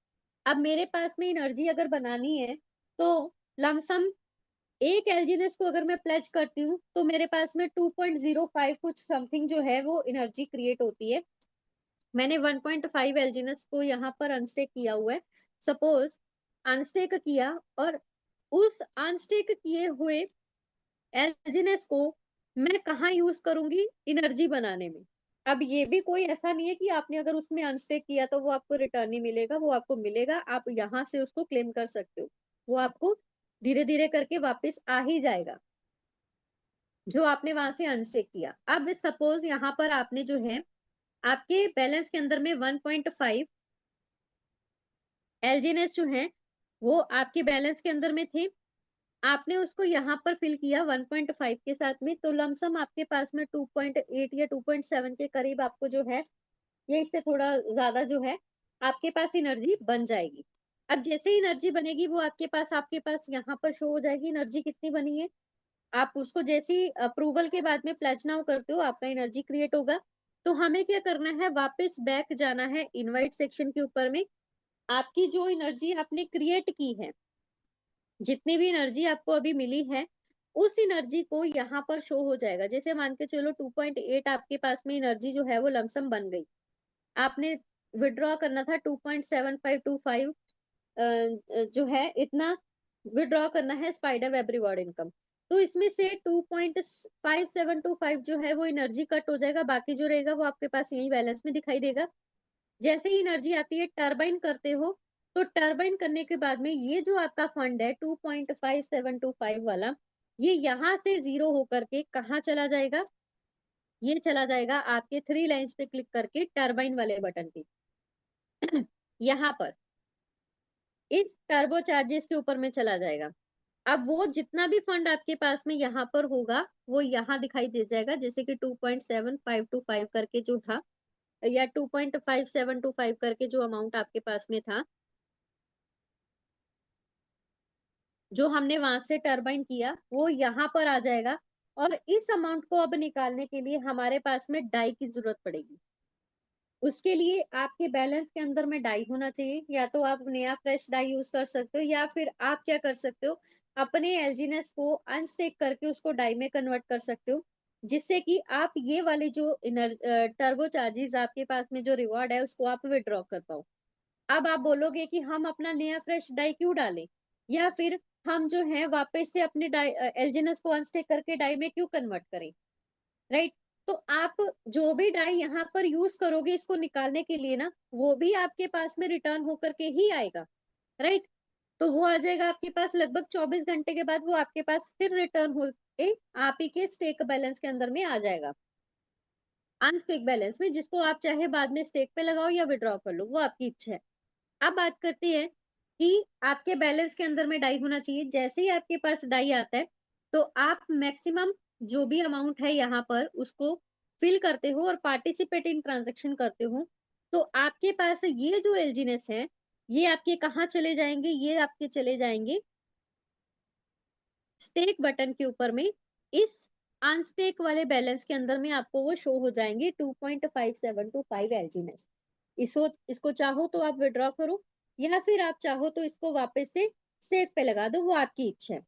अब मेरे पास में एनर्जी अगर बनानी है, तो लमसम एक एलजीएनएस को अगर मैं प्लेज करती हूँ तो मेरे पास में 2.05 कुछ समथिंग जो है वो एनर्जी क्रिएट होती है। मैंने 1.5 एलजीएनएस को यहाँ पर अनस्टेक किया हुआ है। सपोज अनस्टेक किया, और उस अनस्टेक किए हुए एलजीएनएस को मैं कहाँ यूज करूंगी, एनर्जी बनाने में। अब ये भी कोई ऐसा नहीं है कि आपने अगर उसमें अनस्टेक किया तो वो आपको रिटर्न नहीं मिलेगा, वो आपको मिलेगा, आप यहाँ से उसको क्लेम कर सकते हो। वो आपको धीरे धीरे करके वापस आ ही जाएगा, जो आपने वहां से अनस्टेक किया। अब सपोज यहाँ पर आपने जो है, आपके बैलेंस के अंदर में 1.5 एलजीएनएस जो है वो आपके बैलेंस के अंदर में थे, आपने उसको यहाँ पर फिल किया 1.5 के साथ में, तो लमसम आपके पास में 2.8 या 2.7 के करीब आपको जो है, ये इससे थोड़ा ज्यादा जो है आपके पास एनर्जी बन जाएगी। अब जैसे ही एनर्जी बनेगी वो आपके पास यहाँ पर शो हो जाएगी एनर्जी कितनी बनी है। आप उसको जैसे ही अप्रूवल के बाद में प्लेज नाउ करते हो, आपका एनर्जी क्रिएट होगा। तो हमें क्या करना है, वापस बैक जाना है इनवाइट सेक्शन के ऊपर में। आपकी जो एनर्जी आपने क्रिएट की है, जितनी भी एनर्जी आपको अभी मिली है, उस एनर्जी को यहाँ पर शो हो जाएगा। जैसे मान के चलो 2.8 आपके पास में एनर्जी जो है वो लमसम बन गई, आपने विड्रॉ करना था 2.7525 जो है इतना विड्रॉ करना है स्पाइडर वेब रिवॉर्ड इनकम। तो इसमें से 2.5725 जो है वो एनर्जी कट हो जाएगा, बाकी जो रहेगा वो आपके पास यही बैलेंस में दिखाई देगा। जैसे ही एनर्जी आती है, टरबाइन करते हो, तो टरबाइन करने के बाद में ये जो आपका फंड है 2.5725 वाला, ये यहाँ से जीरो होकर के कहाँ चला जाएगा, ये चला जाएगा आपके थ्री लाइंस पे क्लिक करके टरबाइन वाले बटन पे यहाँ पर इस टर्बो चार्जेस के ऊपर में चला जाएगा। अब वो जितना भी फंड आपके पास में यहाँ पर होगा वो यहाँ दिखाई दे जाएगा, जैसे कि 2.7525 करके जो था, या 2.5725 करके जो अमाउंट आपके पास में था, जो हमने वहां से टरबाइन किया, वो यहाँ पर आ जाएगा। और इस अमाउंट को अब निकालने के लिए हमारे पास में डाई की जरूरत पड़ेगी। उसके लिए आपके बैलेंस के अंदर में डाई होना चाहिए, या तो आप नया फ्रेश डाई यूज कर सकते हो, या फिर आप क्या कर सकते हो, अपने एलजीनेस को अनस्टेक करके उसको डाई में कन्वर्ट कर सकते हो, जिससे कि आप ये वाली जो टर्बो चार्जेस आपके पास में जो रिवॉर्ड है उसको आप विड्रॉ कर पाओ। अब आप बोलोगे कि हम अपना नया फ्रेश डाई क्यों डालें, या फिर हम जो है वापस से अपने एल्जिनस को अनस्टेक करके डाई में क्यों कन्वर्ट करें, राइट। तो आप जो भी डाई यहाँ पर यूज करोगे इसको निकालने के लिए ना, वो भी आपके पास में रिटर्न होकर के ही आएगा, राइट। तो वो आ जाएगा आपके पास लगभग 24 घंटे के बाद, वो आपके पास फिर रिटर्न हो के आप ही के स्टेक बैलेंस के अंदर में आ जाएगा, अनस्टेक बैलेंस में, जिसको आप चाहे बाद में स्टेक पे लगाओ या विड्रॉ कर लो, वो आपकी इच्छा है। अब बात करते हैं कि आपके बैलेंस के अंदर में डाई होना चाहिए। जैसे ही आपके पास डाई आता है तो आप मैक्सिमम जो भी अमाउंट है यहाँ पर उसको फिल करते हो और पार्टिसिपेट इन ट्रांजेक्शन करते हो। तो आपके पास ये जो एलजीनेस है ये आपके कहाँ चले जाएंगे, ये आपके चले जाएंगे स्टेक बटन के ऊपर में। इस अनस्टेक वाले बैलेंस के अंदर में आपको वो शो हो जाएंगे 2.5725 एलजीनेस। इसको चाहो तो आप विड्रॉ करो या फिर आप चाहो तो इसको वापस से स्टेक पे लगा दो, वो आपकी इच्छा है,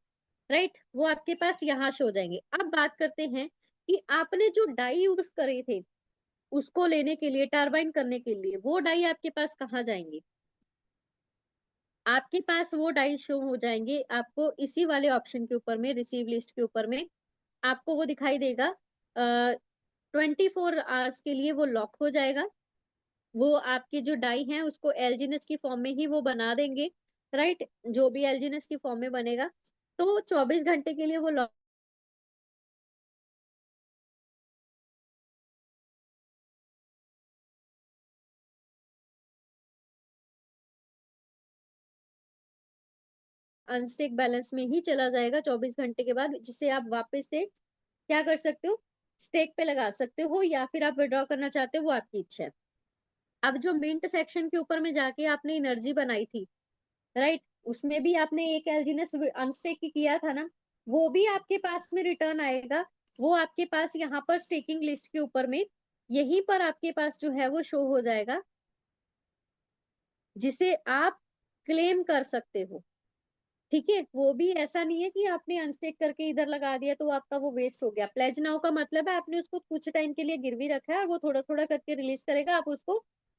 राइट। वो आपके पास यहाँ शो हो जाएंगे। अब बात करते हैं कि आपने जो डाई यूज करे थे उसको लेने के लिए, टरबाइन करने के लिए, वो डाई आपके पास कहाँ जाएंगे? आपके पास वो डाई शो हो जाएंगे आपको इसी वाले ऑप्शन के ऊपर में, रिसीव लिस्ट के ऊपर में आपको वो दिखाई देगा। 24 आवर्स के लिए वो लॉक हो जाएगा। वो आपकी जो डाई है उसको एलजीनेस की फॉर्म में ही वो बना देंगे, राइट। जो भी एलजीनेस की फॉर्म में बनेगा तो 24 घंटे के लिए वो लॉक अनस्टेक बैलेंस में ही चला जाएगा 24 घंटे के बाद, जिसे आप वापस से क्या कर सकते हो, स्टेक पे लगा सकते हो या फिर आप विड्रॉ करना चाहते हो, वो आपकी इच्छा है। अब जो मिंट सेक्शन के ऊपर में जाके आपने एनर्जी बनाई थी, राइट, उसमें भी आपने एक एलजीनेस अनस्टेक किया था ना, वो भी आपके पास में रिटर्न आएगा। वो आपके पास यहाँ पर स्टेकिंग लिस्ट के ऊपर में यहीं पर आपके पास जो है वो शो हो जाएगा, जिसे आप क्लेम कर सकते हो, ठीक है। वो भी ऐसा नहीं है कि आपने अनस्टेक करके इधर लगा दिया तो आपका वो वेस्ट हो गया। प्लेज नाउ का मतलब है आपने उसको कुछ टाइम के लिए गिरवी रखा है और वो थोड़ा थोड़ा करके रिलीज करेगा, आप उसको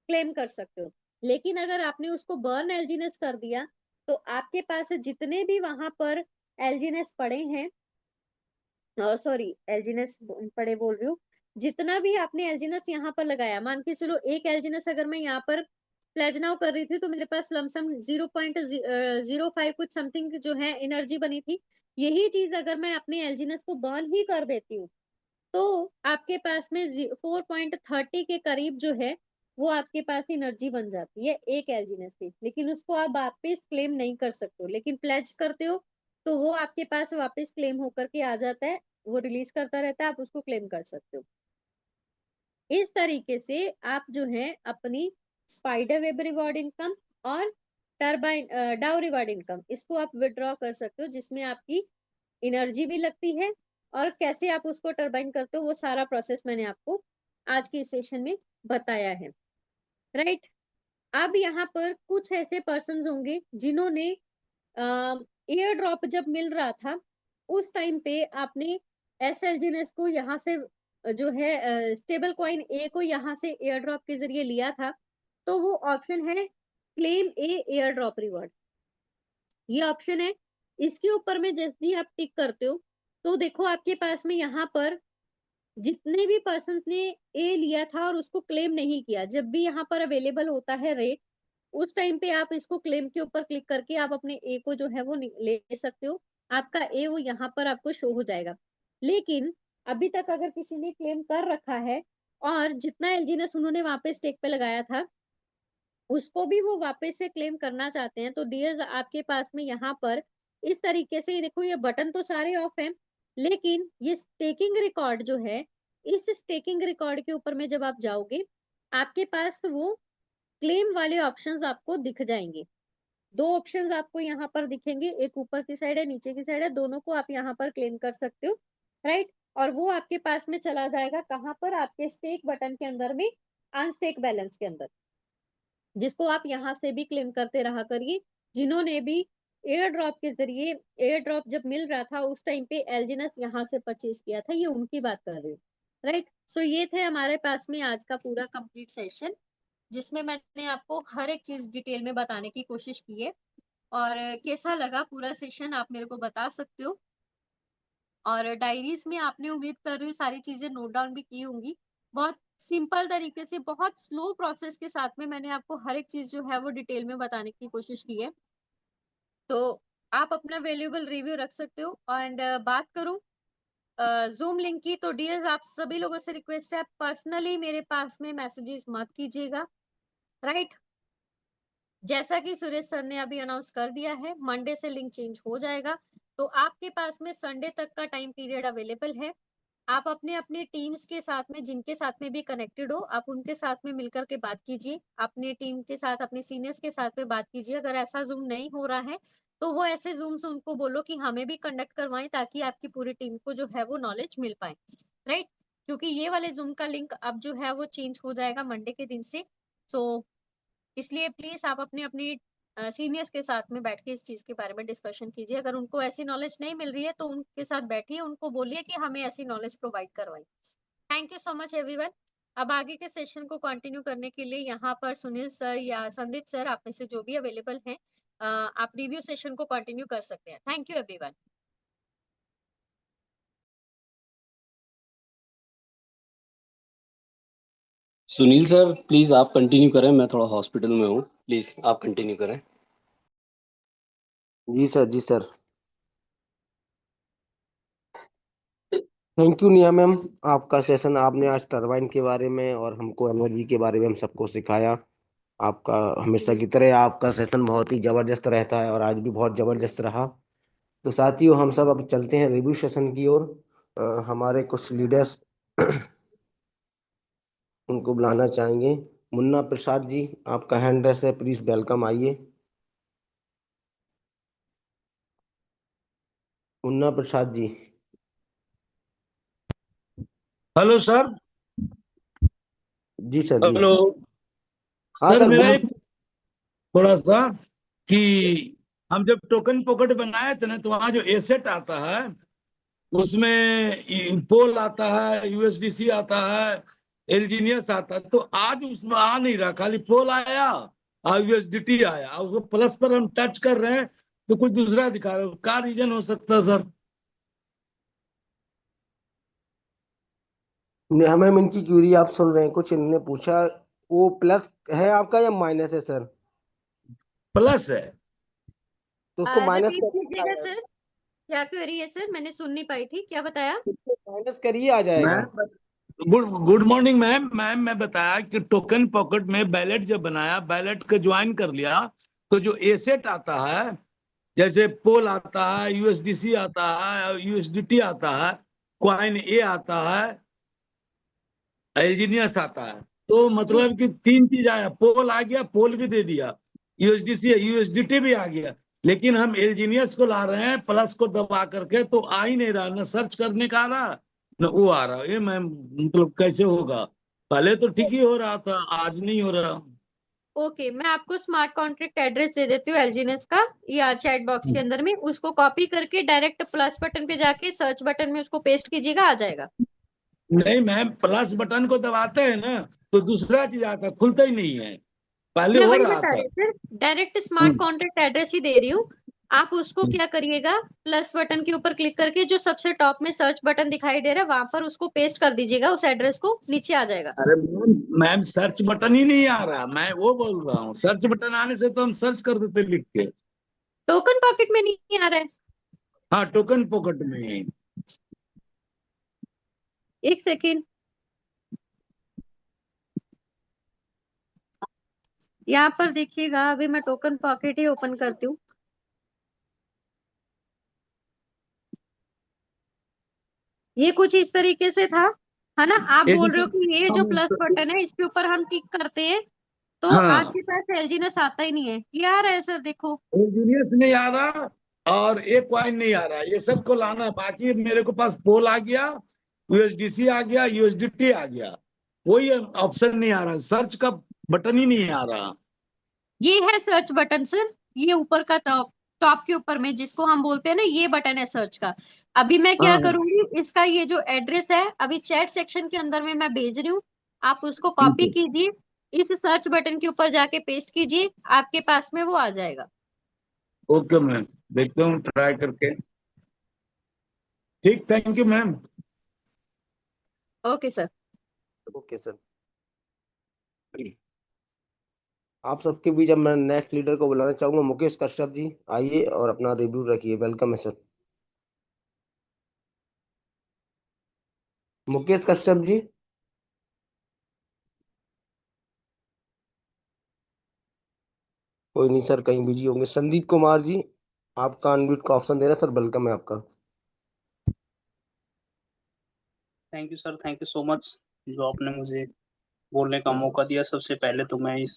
क्लेम कर सकते हो। लेकिन अगर आपने उसको बर्न एलजीनेस कर दिया तो आपके पास जितने भी वहां पर एलजीनेस पड़े हैं, सॉरी एलजीनेस पड़े बोल रही हूँ, जितना भी आपने एलजीनेस यहाँ पर लगाया, मान के चलो एक एलजीनेस अगर मैं यहाँ पर प्लेज नाउ कर रही थी तो मेरे पास लमसम 0.05 कुछ समथिंग जो है एनर्जी बनी थी। यही चीज अगर मैं अपने एलजीनेस को बर्न ही कर देती हूँ तो आपके पास में 4.30 के करीब जो है वो आपके पास एनर्जी बन जाती है एक एलजीनेस से। लेकिन उसको आप वापस क्लेम नहीं कर सकते हो, लेकिन प्लेज करते हो तो वो आपके पास वापस क्लेम होकर के आ जाता है, वो रिलीज करता रहता है, आप उसको क्लेम कर सकते हो। इस तरीके से आप जो है अपनी स्पाइडर वेब रिवॉर्ड इनकम और टर्बाइन डाउ रिवॉर्ड इनकम इसको आप विड्रॉ कर सकते हो, जिसमें आपकी एनर्जी भी लगती है। और कैसे आप उसको टर्बाइन करते हो वो सारा प्रोसेस मैंने आपको आज के सेशन में बताया है, राइट। अब यहाँ पर कुछ ऐसे पर्सन होंगे जिन्होंने एयर ड्रॉप जब मिल रहा था उस टाइम पे आपने एसएलजीनेस को यहाँ से जो है स्टेबल कॉइन ए को यहाँ से एयर ड्रॉप के जरिए लिया था। तो वो ऑप्शन है क्लेम ए एयर ड्रॉप रिवॉर्ड, ये ऑप्शन है। इसके ऊपर में जैसे भी आप टिक करते हो तो देखो आपके पास में यहाँ पर जितने भी पर्सन ने ए लिया था और उसको क्लेम नहीं किया, जब भी यहाँ पर अवेलेबल होता है रेट उस टाइम पे आप इसको क्लेम के ऊपर क्लिक करके आप अपने ए को जो है वो ले सकते हो। आपका ए वो यहाँ पर आपको शो हो जाएगा। लेकिन अभी तक अगर किसी ने क्लेम कर रखा है और जितना एलजीनेस उन्होंने वहां पे स्टेक पे लगाया था उसको भी वो वापस से क्लेम करना चाहते हैं तो डियर्स आपके पास में यहाँ पर इस तरीके से देखो ये बटन तो सारे ऑफ हैं, लेकिन ये स्टेकिंग रिकॉर्ड जो है, इस स्टेकिंग रिकॉर्ड के ऊपर में जब आप जाओगे आपके पास वो क्लेम वाले ऑप्शंस आपको दिख जाएंगे। दो ऑप्शंस आपको यहाँ पर दिखेंगे, एक ऊपर की साइड है नीचे की साइड है, दोनों को आप यहाँ पर क्लेम कर सकते हो, राइट। और वो आपके पास में चला जाएगा कहाँ पर, आपके स्टेक बटन के अंदर में अनस्टेक बैलेंस के अंदर, जिसको आप यहाँ से भी क्लेम करते रहा करिए। जिन्होंने भी एयर ड्रॉप के जरिए, एयर ड्रॉप जब मिल रहा था उस टाइम पे एलजीनस यहाँ से परचेज किया था, ये उनकी बात कर रही हूँ, राइट। सो ये थे हमारे पास में आज का पूरा कंप्लीट सेशन, जिसमें मैंने आपको हर एक चीज डिटेल में बताने की कोशिश की है। और कैसा लगा पूरा सेशन आप मेरे को बता सकते हो। और डायरीज में आपने, उम्मीद कर रही हूँ, सारी चीजें नोट डाउन भी की होंगी। बहुत सिंपल तरीके से, बहुत स्लो प्रोसेस के साथ में मैंने आपको हर एक चीज जो है वो डिटेल में बताने की कोशिश की है। तो आप अपना वैल्यूएबल रिव्यू रख सकते हो। एंड बात करूं जूम लिंक की, तो डियर्स आप सभी लोगों से रिक्वेस्ट है, पर्सनली मेरे पास में मैसेजेस मत कीजिएगा, राइट। जैसा कि सुरेश सर ने अभी अनाउंस कर दिया है, मंडे से लिंक चेंज हो जाएगा। तो आपके पास में संडे तक का टाइम पीरियड अवेलेबल है। आप अपने अपने टीम्स के साथ में, जिनके साथ में भी कनेक्टेड हो, आप उनके साथ में मिलकर के बात कीजिए, अपने टीम के साथ, अपने सीनियर्स के साथ में बात कीजिए। अगर ऐसा जूम नहीं हो रहा है तो वो ऐसे जूम से उनको बोलो कि हमें भी कंडक्ट करवाएं, ताकि आपकी पूरी टीम को जो है वो नॉलेज मिल पाए, राइट। क्योंकि ये वाले जूम का लिंक अब जो है वो चेंज हो जाएगा मंडे के दिन से। सो इसलिए प्लीज आप अपने अपने सीनियर्स के साथ में बैठ के इस चीज के बारे में डिस्कशन कीजिए। अगर उनको ऐसी नॉलेज नहीं मिल रही है तो उनके साथ बैठिए, उनको बोलिए कि हमें ऐसी नॉलेज प्रोवाइड करवाइए। Thank you so much everyone. अब आगे के सेशन को कंटिन्यू करने के लिए यहाँ पर सुनील सर या संदीप सर, आप में से जो भी अवेलेबल हैं, आप रिव्यू सेशन को कंटिन्यू कर सकते हैं। Thank you everyone. Sunil sir please आप कंटिन्यू करें, मैं थोड़ा हॉस्पिटल में हूँ, प्लीज आप कंटिन्यू करें। जी सर, जी sir. Thank you Niya ma'am. आपका सेशन, आपने आज टरबाइन के बारे में और हमको एनर्जी के बारे में हम सबको सिखाया। आपका हमेशा की तरह आपका सेशन बहुत ही जबरदस्त रहता है और आज भी बहुत जबरदस्त रहा। तो साथियों, हम सब अब चलते हैं रिव्यू सेशन की ओर। हमारे कुछ लीडर्स उनको बुलाना चाहेंगे। मुन्ना प्रसाद जी, आपका हैंड रेस है, प्लीज वेलकम, आइए। मुन्ना प्रसाद जी। Hello sir. जी सर, जी। हेलो हाँ सर, सर, मेरा बोलिए। एक थोड़ा सा कि हम जब टोकन पॉकेट बनाए थे ना, तो वहाँ जो एसेट आता है उसमें पोल आता है, यूएसडीसी आता है, एलजीनियस आता है। तो आज उसमें आ नहीं रहा, खाली पोल आया और यूएसडीटी आया, और उसको प्लस पर हम टच कर रहे हैं तो कुछ दूसरा दिखा रहा है। क्या रीजन हो सकता है सर? मैम, इनकी क्यूरी आप सुन रहे हैं, कुछ इन्होंने पूछा। वो प्लस है आपका या माइनस है सर? प्लस है। तो उसको माइनस रिपीट करिए, आ कीजिएगा जाएगा। सर, क्या क्वेरी है सर, मैंने सुन नहीं पाई थी, क्या बताया। उसको माइनस करिए, आ जाएगा। मैं good good morning ma'am. Ma'am मैं बताया कि टोकन पॉकेट में बैलेट जब बनाया, बैलेट को ज्वाइन कर लिया, तो जो एसेट आता है, जैसे पोल आता है, यूएसडीसी आता है, यूएसडीटी आता है, क्वाइन ए आता है, एल्जीनियस आता है। तो जी, मतलब कि तीन चीज आया, पोल आ गया, पोल भी दे दिया, यूएसडीसी यूएसडीटी भी आ गया, लेकिन हम एल्जीनियस को ला रहे हैं प्लस को दबा करके, तो आ ही नहीं रहा, ना सर्च करने का आ रहा न वो आ रहा। ये मैम मतलब कैसे होगा? पहले तो ठीक ही हो रहा था, आज नहीं हो रहा। ओके, मैं आपको स्मार्ट कॉन्ट्रैक्ट एड्रेस दे देती हूँ एलजीनेस का, या चैट बॉक्स के अंदर में, उसको कॉपी करके डायरेक्ट प्लस बटन पे जाके सर्च बटन में उसको पेस्ट कीजिएगा, आ जाएगा। नहीं मैम, प्लस बटन को दबाते हैं ना तो दूसरा चीज आता है, खुलता ही नहीं है, पहले मैं हो वही रहा बता था। रही हूँ सर, डायरेक्ट स्मार्ट हम्म, कॉन्ट्रैक्ट एड्रेस ही दे रही हूँ। आप उसको क्या करिएगा, प्लस बटन के ऊपर क्लिक करके जो सबसे टॉप में सर्च बटन दिखाई दे रहा है, वहां पर उसको पेस्ट कर दीजिएगा, उस एड्रेस को, नीचे आ जाएगा। अरे मैम, मैम सर्च बटन ही नहीं आ रहा, मैं वो बोल रहा हूँ। सर्च बटन आने से तो हम सर्च कर देते लिख के। टोकन पॉकेट में नहीं आ रहा है। हाँ, टोकन पॉकेट में। एक सेकेंड, यहाँ पर देखिएगा, अभी मैं टोकन पॉकेट ही ओपन करती हूँ। ये कुछ इस तरीके से था, है ना। आप ये बोल रहे हो जैसे कि ये जो हम प्लस बटन है इसके ऊपर हम टिक करते हैं तो हाँ, आपके पास एलजीनेस आता ही नहीं है, ये आ रहा है सर, देखो। इंजीनियर्स नहीं आ रहा और एक क्वाइन नहीं आ रहा, ये सबको लाना है। बाकी मेरे को पास पोल आ गया, यूएसडीसी आ गया, यूएसडीटी आ गया, कोई ऑप्शन नहीं आ रहा, सर्च का बटन ही नहीं आ रहा। ये है सर्च बटन सर, ये ऊपर का टॉप, टॉप के ऊपर में जिसको हम बोलते हैं ना, ये बटन है सर्च का। अभी मैं क्या हाँ, करूंगी, इसका ये जो एड्रेस है अभी चैट सेक्शन के अंदर में मैं भेज रही हूँ, आप उसको ठीक कॉपी है। कीजिए, इस सर्च बटन के ऊपर जाके पेस्ट कीजिए, आपके पास में वो आ जाएगा। ओके मैम, देखता हूँ ट्राई करके। ठीक, thank you ma'am. Okay sir. Okay sir. आप सबके बीच अब मैं नेक्स्ट लीडर को बुलाना चाहूंगा। मुकेश कश्यप जी आइए और अपना रिव्यू रखिए। वेलकम है सर। मुकेश कश्यप जी। कोई नहीं सर, कहीं बिजी होंगे। संदीप कुमार जी, आपका अनम्यूट का ऑप्शन दे रहा है सर। वेलकम है आपका। Thank you sir, thank you so much जो आपने मुझे बोलने का मौका दिया। सबसे पहले तो मैं इस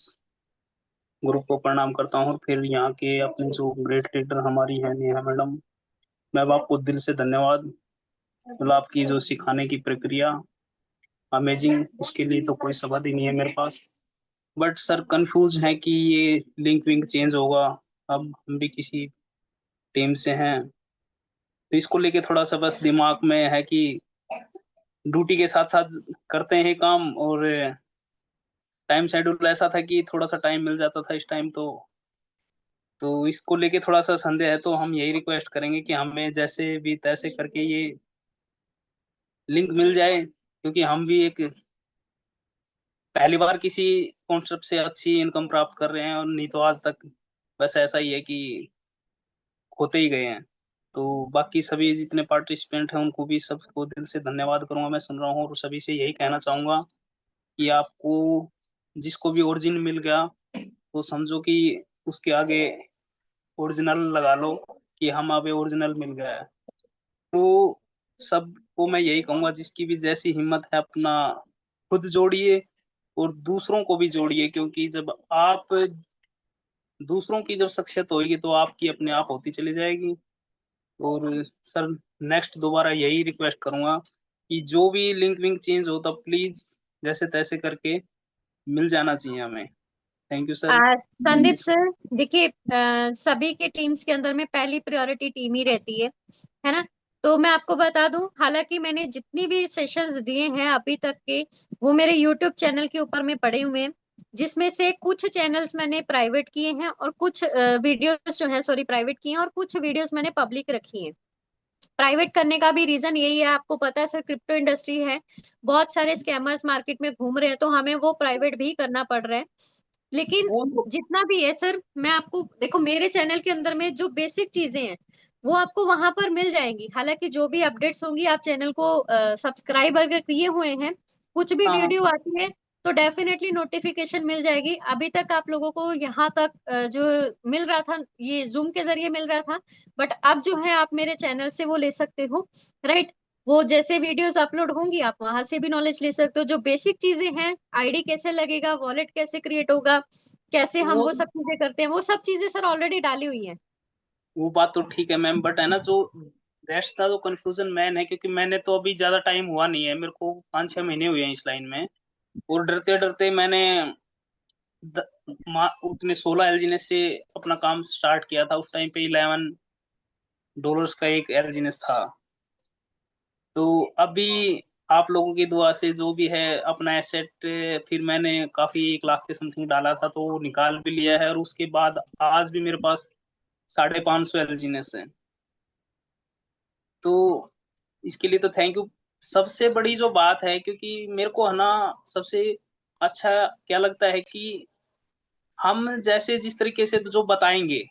ग्रुप को प्रणाम करता हूँ, और फिर यहाँ के अपने जो ग्रेट लीडर हमारी है नेहा मैडम, मैम आपको दिल से धन्यवाद। मतलब आपकी जो सिखाने की प्रक्रिया अमेजिंग, उसके लिए तो कोई शब्द ही नहीं है मेरे पास। बट सर कंफ्यूज है कि ये लिंक विंक चेंज होगा। अब हम भी किसी टीम से हैं, तो इसको लेके थोड़ा सा बस दिमाग में है कि ड्यूटी के साथ साथ करते हैं काम, और टाइम शेड्यूल ऐसा था कि थोड़ा सा टाइम मिल जाता था इस टाइम, तो इसको लेके थोड़ा सा संदेह है। तो हम यही रिक्वेस्ट करेंगे कि हमें जैसे भी तैसे करके ये लिंक मिल जाए, क्योंकि हम भी एक पहली बार किसी कॉन्सेप्ट से अच्छी इनकम प्राप्त कर रहे हैं, और नहीं तो आज तक बस ऐसा ही है कि होते ही गए हैं। तो बाकी सभी जितने पार्टिसिपेंट हैं उनको भी सबको दिल से धन्यवाद करूंगा। मैं सुन रहा हूँ और सभी से यही कहना चाहूंगा कि आपको जिसको भी ओरिजिन मिल गया तो समझो कि उसके आगे ओरिजिनल लगा लो कि हम अभी ओरिजिनल मिल गया है। तो सबको मैं यही कहूंगा, जिसकी भी जैसी हिम्मत है अपना खुद जोड़िए और दूसरों को भी जोड़िए, क्योंकि जब आप दूसरों की जब शख्सियत होगी तो आपकी अपने आप होती चली जाएगी। और सर नेक्स्ट दोबारा यही रिक्वेस्ट करूंगा कि जो भी लिंक विंक चेंज हो तो प्लीज जैसे तैसे करके मिल जाना चाहिए हमें। Thank you sir. Sandeep sir, देखिए सभी के टीम्स के अंदर में पहली प्रायोरिटी टीम ही रहती है ना। तो मैं आपको बता दूं, हालांकि मैंने जितनी भी सेशंस दिए हैं अभी तक के, वो मेरे यूट्यूब चैनल के ऊपर में पड़े हुए हैं, जिसमें से कुछ चैनल्स मैंने प्राइवेट किए हैं और कुछ वीडियोस जो है सॉरी प्राइवेट किए हैं, और कुछ वीडियोस मैंने पब्लिक रखी हैं। प्राइवेट करने का भी रीजन यही है, आपको पता है सर क्रिप्टो इंडस्ट्री है, बहुत सारे स्कैमर्स मार्केट में घूम रहे हैं, तो हमें वो प्राइवेट भी करना पड़ रहा है। लेकिन वो तो जितना भी है सर, मैं आपको देखो मेरे चैनल के अंदर में जो बेसिक चीजें हैं वो आपको वहां पर मिल जाएंगी। हालांकि जो भी अपडेट्स होंगी, आप चैनल को सब्सक्राइब अगर किए हुए हैं, कुछ भी हाँ, वीडियो आती है तो डेफिनेटली नोटिफिकेशन मिल जाएगी। अभी तक आप लोगों को यहाँ तक जो मिल रहा था ये जूम के जरिए मिल रहा था, बट अब जो है आप मेरे चैनल से वो ले सकते हो, राइट। वो जैसे वीडियोस अपलोड होंगी आप वहां से भी नॉलेज ले सकते हो। जो बेसिक चीजें हैं, आईडी कैसे लगेगा, वॉलेट कैसे क्रिएट होगा, कैसे हम वो वो सब चीजें करते हैं, वो सब चीजें सर ऑलरेडी डाली हुई हैं। वो बात तो ठीक है मैम, बट है ना जो रेस्ट था, जो कंफ्यूजन मैन है, क्योंकि मैंने तो अभी ज्यादा टाइम हुआ नहीं है, मेरे को 5-6 महीने हुए हैं इस लाइन में। और डरते डरते मैंने उतने 16 एलजीनेस से अपना काम स्टार्ट किया था। उस टाइम पे $11 का एक एलजीनेस था। तो अभी आप लोगों की दुआ से जो भी है अपना एसेट, फिर मैंने काफी 1 लाख के समथिंग डाला था तो वो निकाल भी लिया है, और उसके बाद आज भी मेरे पास 550 एलजीनेस है। तो इसके लिए तो थैंक यू। सबसे बड़ी जो बात है, क्योंकि मेरे को है ना सबसे अच्छा क्या लगता है कि हम जैसे जिस तरीके से जो बताएंगे,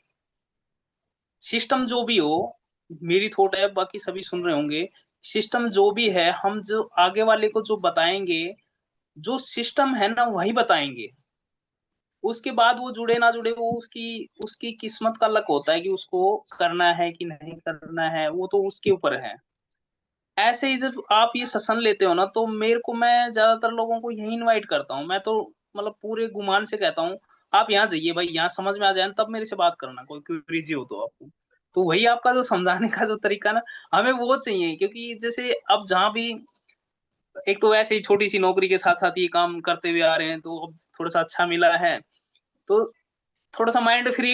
सिस्टम जो भी हो, मेरी थॉट है, बाकी सभी सुन रहे होंगे, सिस्टम जो भी है हम जो आगे वाले को जो बताएंगे, जो सिस्टम है ना वही बताएंगे। उसके बाद वो जुड़े ना जुड़े वो उसकी उसकी किस्मत का लक होता है कि उसको करना है कि नहीं करना है, वो तो उसके ऊपर है। ऐसे ही जब आप ये सेशन लेते हो ना, तो मेरे को मैं ज्यादातर लोगों को यही इनवाइट करता हूँ। मैं तो मतलब पूरे गुमान से कहता हूँ आप यहाँ जाइए भाई, यहाँ समझ में आ जाए तब मेरे से बात करना, कोई क्वेरी हो तो आपको। तो वही आपका जो समझाने का जो तरीका ना, हमें वो चाहिए। क्योंकि जैसे अब जहाँ भी एक तो वैसे ही छोटी सी नौकरी के साथ साथ ये काम करते हुए आ रहे हैं, तो अब थोड़ा सा अच्छा मिला है तो थोड़ा सा माइंड फ्री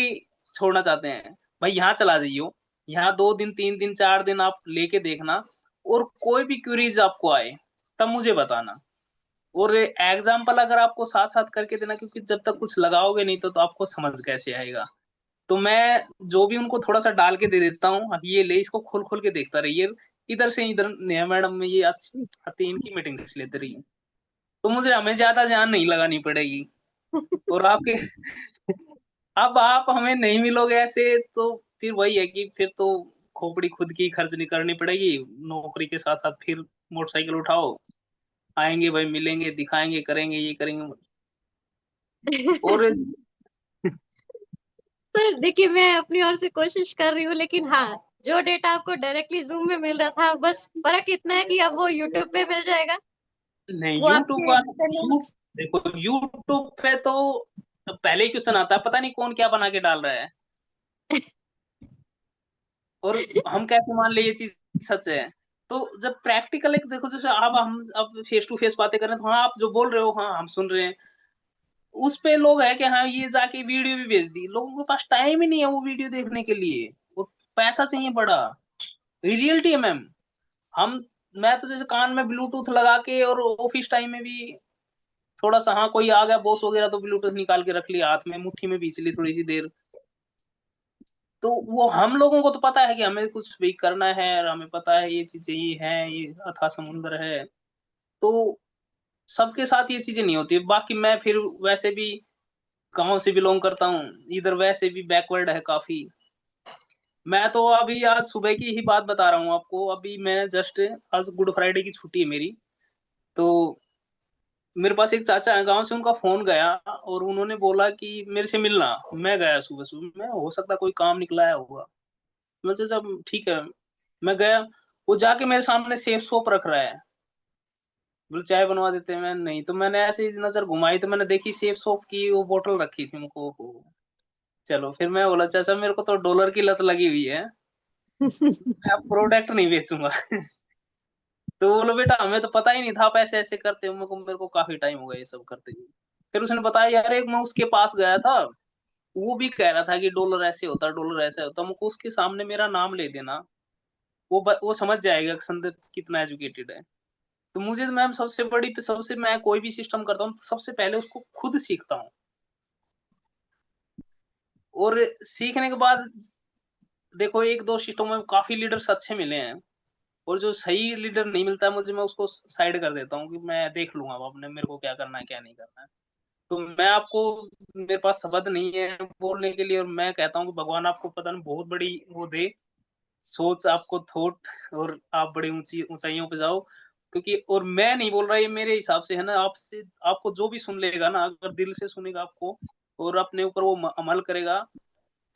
छोड़ना चाहते हैं। भाई यहाँ चला जाइयो, यहाँ 2 दिन 3 दिन 4 दिन आप लेके देखना, और कोई भी क्यूरीज आपको आए तब मुझे बताना। और एग्जाम्पल अगर आपको साथ साथ करके देना, क्योंकि जब तक कुछ लगाओगे नहीं तो आपको समझ कैसे आएगा। तो मैं जो भी उनको थोड़ा सा डाल के दे देता हूँ, अब ये ले इसको खोल खोल के देखता रहिए, इधर से इधर नेहा मैडम ये आती इनकी मीटिंग्स लेते रहिए, तो मुझे हमें ज्यादा जान नहीं लगानी पड़ेगी। और आपके अब आप हमें नहीं मिलोगे ऐसे, तो फिर वही है कि फिर तो खोपड़ी खुद की खर्च नहीं करनी पड़ेगी, नौकरी के साथ साथ फिर मोटरसाइकिल उठाओ, आएंगे भाई, मिलेंगे, दिखाएंगे, करेंगे, ये करेंगे। और सर देखिए, मैं अपनी ओर से कोशिश कर रही हूँ, लेकिन हाँ, जो डेटा आपको डायरेक्टली जूम में मिल रहा था, बस फर्क इतना है कि अब वो यूट्यूब पे मिल जाएगा। नहीं, वो यूट्यूब आपके देखो, यूट्यूब पे तो पहले ही क्वेश्चन आता है, पता नहीं कौन क्या बना के डाल रहा है, और हम कैसे मान ले ये चीज सच है। तो जब प्रैक्टिकल एक देखो, जैसे हम अब फेस टू फेस बातें कर रहे हैं, तो हाँ आप जो बोल रहे हो, हाँ हम सुन रहे हैं, उस पे लोग है कि हाँ ये जाके वीडियो भी भेज दी, लोगों के पास टाइम ही नहीं है वो वीडियो देखने के लिए, वो पैसा चाहिए बड़ा। रियलिटी है मैम। हम मैं तो जैसे कान में ब्लूटूथ लगा के, और ऑफिस टाइम में भी थोड़ा सा, हाँ कोई आ गया बॉस वगैरह, तो ब्लूटूथ निकाल के रख लिया हाथ में, मुट्ठी में बीच ली थोड़ी सी देर। तो वो हम लोगों को तो पता है कि हमें कुछ भी करना है, और हमें पता है ये चीजें ये है, ये अथाह समुंदर है, तो सबके साथ ये चीजें नहीं होती। बाकी मैं फिर वैसे भी गांव से बिलोंग करता हूँ, इधर वैसे भी बैकवर्ड है काफी। मैं तो अभी आज सुबह की ही बात बता रहा हूँ आपको, अभी मैं जस्ट, आज गुड फ्राइडे की छुट्टी है मेरी, तो मेरे पास एक चाचा है गांव से, उनका फोन गया और उन्होंने बोला कि मेरे से मिलना। मैं गया सुबह सुबह, मैं हो सकता कोई काम निकला है होगा, मैं जब ठीक है, मैं गया, वो जाके मेरे सामने सेफ सोप रख रहा है, बोले चाय बनवा देते हैं। मैं नहीं, तो मैंने ऐसे ही नजर घुमाई, तो मैंने देखी सेफ सोप की वो बोतल रखी थी मुझको। चलो फिर मैं बोला, चाचा मेरे को तो डॉलर की लत लगी हुई है, मैं अब प्रोडक्ट नहीं बेचूंगा। तो बोलो बेटा हमें तो पता ही नहीं था आप ऐसे ऐसे करते हो, मेरे को काफी टाइम हो गया ये सब करते हुए। फिर उसने बताया यार, एक मैं उसके पास गया था, वो भी कह रहा था कि डॉलर ऐसे होता, डॉलर ऐसे होता, मुझको उसके सामने मेरा नाम ले देना, वो समझ जाएगा कि संदीप कितना एजुकेटेड है। तो मुझे तो मैम सबसे मैं कोई भी सिस्टम करता हूँ, सबसे पहले उसको खुद सीखता हूँ, और सीखने के बाद देखो, एक दो सिस्टम में काफी लीडर्स अच्छे मिले हैं, और जो सही लीडर नहीं मिलता है मुझे, मैं उसको साइड कर देता हूँ कि मैं देख लूंगा अब अपने, मेरे को क्या करना है क्या नहीं करना है। तो मैं आपको, मेरे पास शब्द नहीं है बोलने के लिए, और मैं कहता हूँ कि भगवान आपको पता नहीं बहुत बड़ी वो दे, सोच आपको, थॉट, और आप बड़ी ऊंची ऊंचाइयों पे जाओ। क्योंकि और मैं नहीं बोल रहा, ये मेरे हिसाब से है ना, आपसे आपको जो भी सुन लेगा ना, अगर दिल से सुनेगा आपको और अपने ऊपर वो अमल करेगा,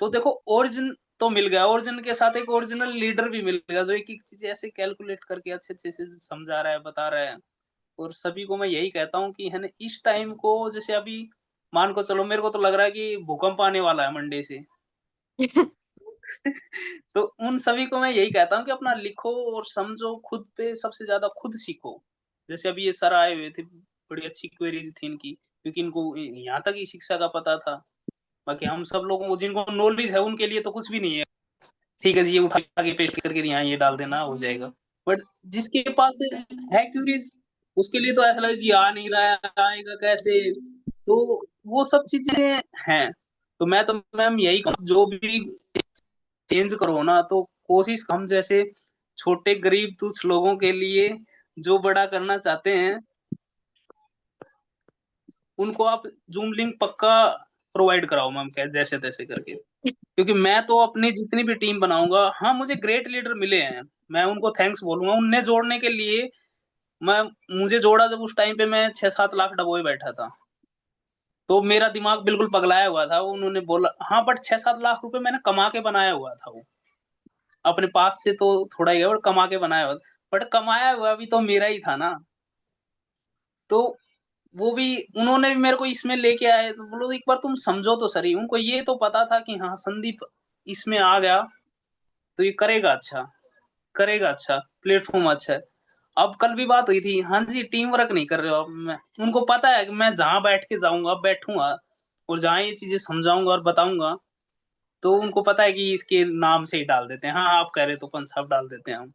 तो देखो ओरिजिन तो मिल गया, ओरिजिन के साथ एक ओरिजिनल लीडर भी मिल गया, जो एक एक चीज ऐसे कैलकुलेट करके अच्छे अच्छे से समझा रहा है, बता रहा है। और सभी को मैं यही कहता हूँ कि है ना, इस टाइम को, जैसे अभी मान को चलो, मेरे को तो लग रहा है कि भूकंप आने वाला है मंडे से। तो उन सभी को मैं यही कहता हूँ कि अपना लिखो और समझो, खुद पे सबसे ज्यादा खुद सीखो। जैसे अभी ये सर आए हुए थे, बड़ी अच्छी क्वेरीज थी इनकी, क्योंकि इनको यहाँ तक ही शिक्षा का पता था। बाकी हम सब लोगों को जिनको नॉलेज है उनके लिए तो कुछ भी नहीं है, ठीक है जी ये उठा के पेस्ट करके यहाँ ये डाल देना हो जाएगा। बट जिसके पास है क्यूरीज, उसके लिए तो ऐसा लगे जी आ नहीं रहा है, आएगा कैसे, तो वो सब चीजें हैं। तो मैं तो मैम यही कहूँ, जो भी चेंज करो ना, तो कोशिश, हम जैसे छोटे गरीब तुच्छ लोगों के लिए जो बड़ा करना चाहते हैं, उनको आप जूम लिंक पक्का प्रोवाइड कराओ मैम, जैसे तैसे करके। क्योंकि मैं तो अपनी जितनी भी टीम बनाऊंगा, हाँ मुझे ग्रेट लीडर मिले हैं, मैं उनको थैंक्स बोलूंगा, उनने जोड़ने के लिए। मैं मुझे जोड़ा जब उस टाइम पे मैं 6-7 लाख डबोए बैठा था, तो मेरा दिमाग बिल्कुल पगलाया हुआ था। उन्होंने बोला हाँ, बट 6-7 लाख रुपए मैंने कमा के बनाया हुआ था, वो अपने पास से तो थोड़ा ही है, और कमा के बनाया हुआ, बट कमाया हुआ भी तो मेरा ही था ना। तो वो भी, उन्होंने भी मेरे को इसमें लेके आए, तो बोलो एक बार तुम समझो तो सही। उनको ये तो पता था कि हाँ संदीप इसमें आ गया तो ये करेगा अच्छा, करेगा अच्छा, प्लेटफॉर्म अच्छा है। अब कल भी बात हुई थी, हाँ जी टीम वर्क नहीं कर रहे हो अब। मैं, उनको पता है कि मैं जहां बैठ के जाऊंगा, बैठूंगा, और जहां ये चीजें समझाऊंगा और बताऊंगा, तो उनको पता है कि इसके नाम से ही डाल देते हैं, हाँ आप कह रहे तो पंसाब डाल देते हैं हम।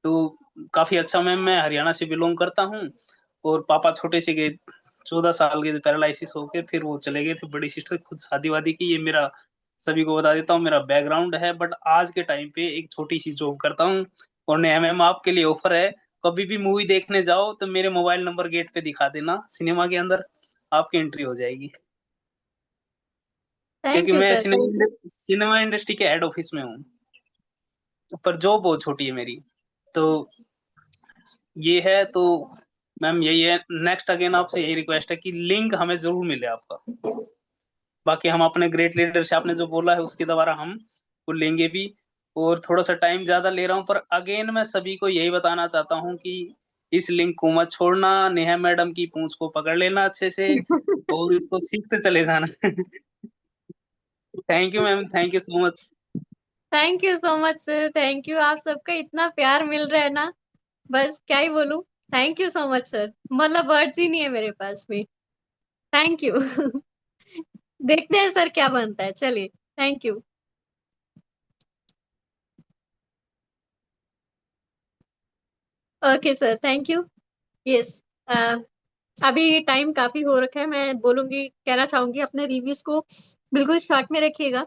तो काफी अच्छा मैम, मैं हरियाणा से बिलोंग करता हूँ, और पापा छोटे से गए, 14 साल के पैरालिसिस हो गए, फिर वो चले गए थे, बड़ी सिस्टर खुद शादी वादी की, ये मेरा सभी को बता देता हूँ मेरा बैकग्राउंड है, बट आज के टाइम पे एक छोटी सी जॉब करता हूँ। और नेहा मैम आपके लिए ऑफर है, कभी भी मूवी देखने जाओ तो मेरे मोबाइल नंबर गेट पे दिखा देना, सिनेमा के अंदर आपकी एंट्री हो जाएगी। क्योंकि थैंक यू मैं sir, thank you. Cinema industry के हेड ऑफिस में हूँ, पर जॉब बहुत छोटी है मेरी। तो ये है। तो मैम यही है, नेक्स्ट अगेन आपसे यही रिक्वेस्ट है कि लिंक हमें जरूर मिले आपका। बाकी हम अपने ग्रेट लीडर से आपने जो बोला है उसके द्वारा हम वो लेंगे भी। और थोड़ा सा टाइम ज्यादा ले रहा हूँ, पर अगेन मैं सभी को यही बताना चाहता हूँ कि इस लिंक को मत छोड़ना, नेहा मैडम की पूंछ को पकड़ लेना अच्छे से और इसको सीखते चले जाना। Thank you ma'am, thank you so much. Thank you so much sir, thank you. आप सबका इतना प्यार मिल रहा है ना, बस क्या ही बोलूं। Thank you so much sir, मतलब वर्ड्स ही नहीं है मेरे पास में। Thank you. देखते हैं सर क्या बनता है, चलिए। Thank you. Okay sir, thank you. Yes, अभी टाइम काफी हो रखा है, मैं बोलूंगी, कहना चाहूंगी अपने रिव्यूज को बिल्कुल शॉर्ट में रखिएगा।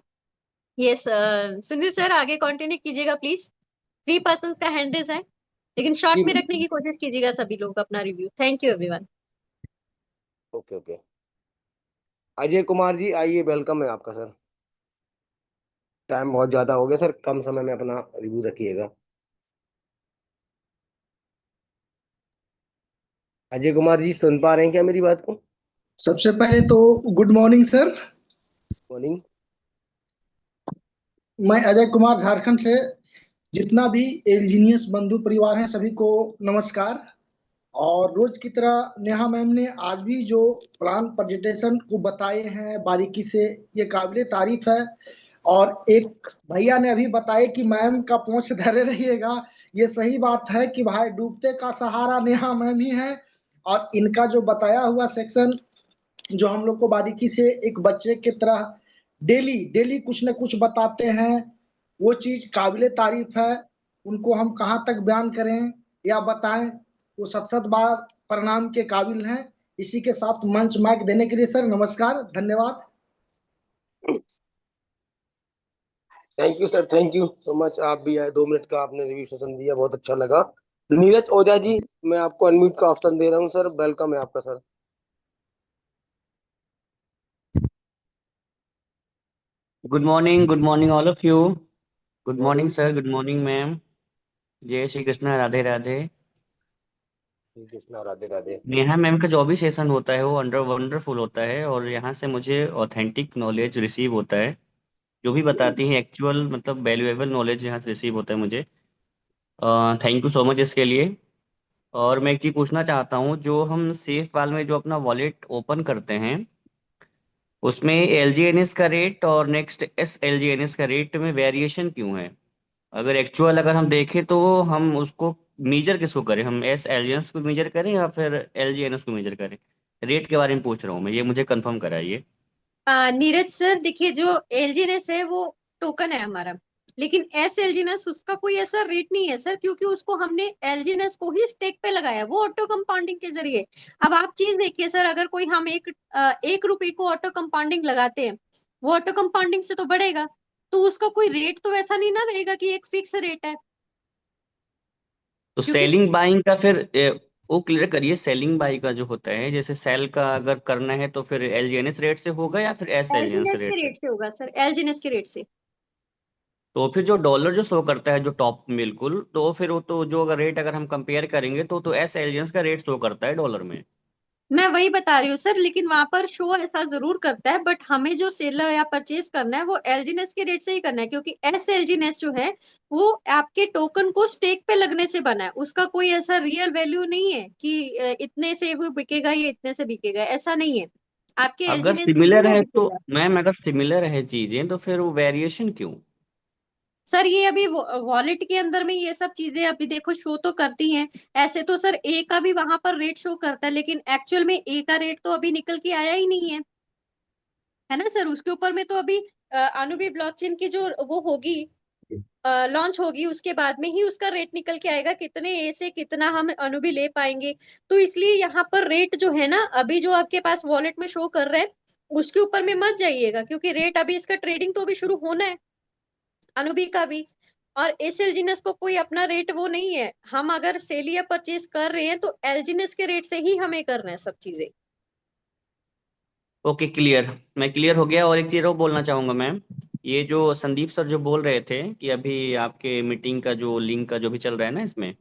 यस, सुनील सर आगे कंटिन्यू कीजिएगा प्लीज। 3 पर्सन का हैंड रेज है, लेकिन शॉर्ट में रखने की कोशिश कीजिएगा सभी लोग अपना review. Thank you everyone. Okay okay. Ajay Kumar ji आइए, वेलकम है आपका सर। टाइम बहुत ज्यादा हो गया सर, कम समय में अपना रिव्यू रखिएगा। अजय कुमार जी सुन पा रहे हैं क्या मेरी बात को? सबसे पहले तो गुड मॉर्निंग सर। मॉर्निंग। मैं अजय कुमार झारखंड से। जितना भी इंजीनियर्स बंधु परिवार हैं सभी को नमस्कार। और रोज की तरह नेहा मैम ने आज भी जो प्लान प्रेजेंटेशन को बताए हैं बारीकी से, ये काबिले तारीफ है। और एक भैया ने अभी बताया कि मैम का पूंछ धरे रहिएगा। ये सही बात है कि भाई डूबते का सहारा नेहा मैम ही है। और इनका जो बताया हुआ सेक्शन, जो हम लोग को बारीकी से एक बच्चे की तरह डेली डेली कुछ न कुछ बताते हैं, वो चीज काबिले तारीफ है। उनको हम कहाँ तक बयान करें या बताएं, वो सत सत बार प्रणाम के काबिल हैं। इसी के साथ मंच माइक देने के लिए सर नमस्कार, धन्यवाद। Thank you sir, thank you so much. आप भी आए, 2 मिनट का आपने रिव्यू सेशन दिया, बहुत अच्छा लगा। नीरज ओझा जी, मैं आपको अनम्यूट का ऑप्शन दे रहा हूँ सर, वेलकम है आपका sir. Good morning all of you. Good morning morning. Sir, good morning ma'am. जय श्री कृष्णा, राधे राधे। कृष्णा, राधे राधे। नेहा मैम का जो भी सेशन होता है वो अंडर वंडरफुल होता है, और यहाँ से मुझे ऑथेंटिक नॉलेज रिसीव होता है। जो भी बताती है एक्चुअल मतलब वैल्यूएबल नॉलेज यहाँ से रिसीव होता है मुझे। थैंक यू सो मच इसके लिए। और मैं एक चीज़ पूछना चाहता हूँ, जो हम सेफ वाल में जो अपना वॉलेट ओपन करते हैं उसमें LGNS का रेट और नेक्स्ट SLGNS का रेट में वेरिएशन क्यों है? अगर हम देखें तो हम उसको मेजर किसको करें? हम SLGNS को मेजर करें या फिर LGNS को मेजर करें? रेट के बारे में पूछ रहा हूँ मैं, ये मुझे कंफर्म कराइए। नीरज सर देखिए, जो एलजीनेस है वो टोकन है हमारा, लेकिन एस एलजीनेस उसका कोई ऐसा रेट नहीं है सर, क्योंकि उसको हमने एलजीनेस को ही स्टेक पे लगाया, वो ऑटो कंपाउंडिंग के जरिए। अब आप चीज देखिए सर, अगर कोई हम 1 रुपए को ऑटो कंपाउंडिंग लगाते हैं, वो ऑटो कंपाउंडिंग से तो बढ़ेगा, तो उसका कोई रेट तो ऐसा नहीं ना रहेगा कि एक फिक्स रेट है। तो क्योंकि सेलिंग बाइंग का फिर वो क्लियर करिए। सेलिंग बाई का जो होता है, जैसे सेल का अगर करना है तो फिर LGNS रेट से होगा या फिर SLGNS एलजीनेस के रेट से? रेट से होगा सर, एलजीनेस के रेट से। तो फिर जो डॉलर जो शो करता है जो टॉप बिल्कुल, तो फिर वो तो जो अगर रेट अगर हम कंपेयर करेंगे तो SLGNS का रेट शो करता है डॉलर में। मैं वही बता रही हूँ सर, लेकिन वहां पर शो ऐसा जरूर करता है, बट हमें जो सेल या परचेज करना है वो एलजीनेस के रेट से ही करना है, क्योंकि एस एलजीनेस जो है वो आपके टोकन को स्टेक पे लगने से बना है, उसका कोई ऐसा रियल वैल्यू नहीं है कि इतने से वो बिकेगा या इतने से बिकेगा, ऐसा नहीं है। आपके अगर एलजीनेस में ही सिमिलर वो है तो बिकेगा। मैम, अगर सिमिलर है चीजें तो फिर वो वेरिएशन क्यों? सर ये अभी वॉलेट के अंदर में ये सब चीजें अभी देखो शो तो करती हैं। ऐसे तो सर ए का भी वहां पर रेट शो करता है, लेकिन एक्चुअल में ए का रेट तो अभी निकल के आया ही नहीं है ना सर। उसके ऊपर में तो अभी अनुबी ब्लॉकचेन की जो वो होगी, लॉन्च होगी, उसके बाद में ही उसका रेट निकल के आएगा, कितने ए से कितना हम अनुबी ले पाएंगे। तो इसलिए यहाँ पर रेट जो है ना, अभी जो आपके पास वॉलेट में शो कर रहा है उसके ऊपर में मत जाइएगा, क्योंकि रेट अभी इसका ट्रेडिंग तो अभी शुरू होना है, अनुबी का भी। और इस एलजीनेस को कोई अपना रेट वो नहीं है, हम अगर सेल या परचेज कर रहे हैं तो एलजीनेस के रेट से ही हमें करना है सब चीजें। ओके, क्लियर, मैं क्लियर हो गया। और एक चीज़ और बोलना चाहूँगा मैम, ये जो संदीप सर जो बोल रहे थे कि अभी आपके मीटिंग का जो लिंक का जो भी चल रहा है ना इसमें,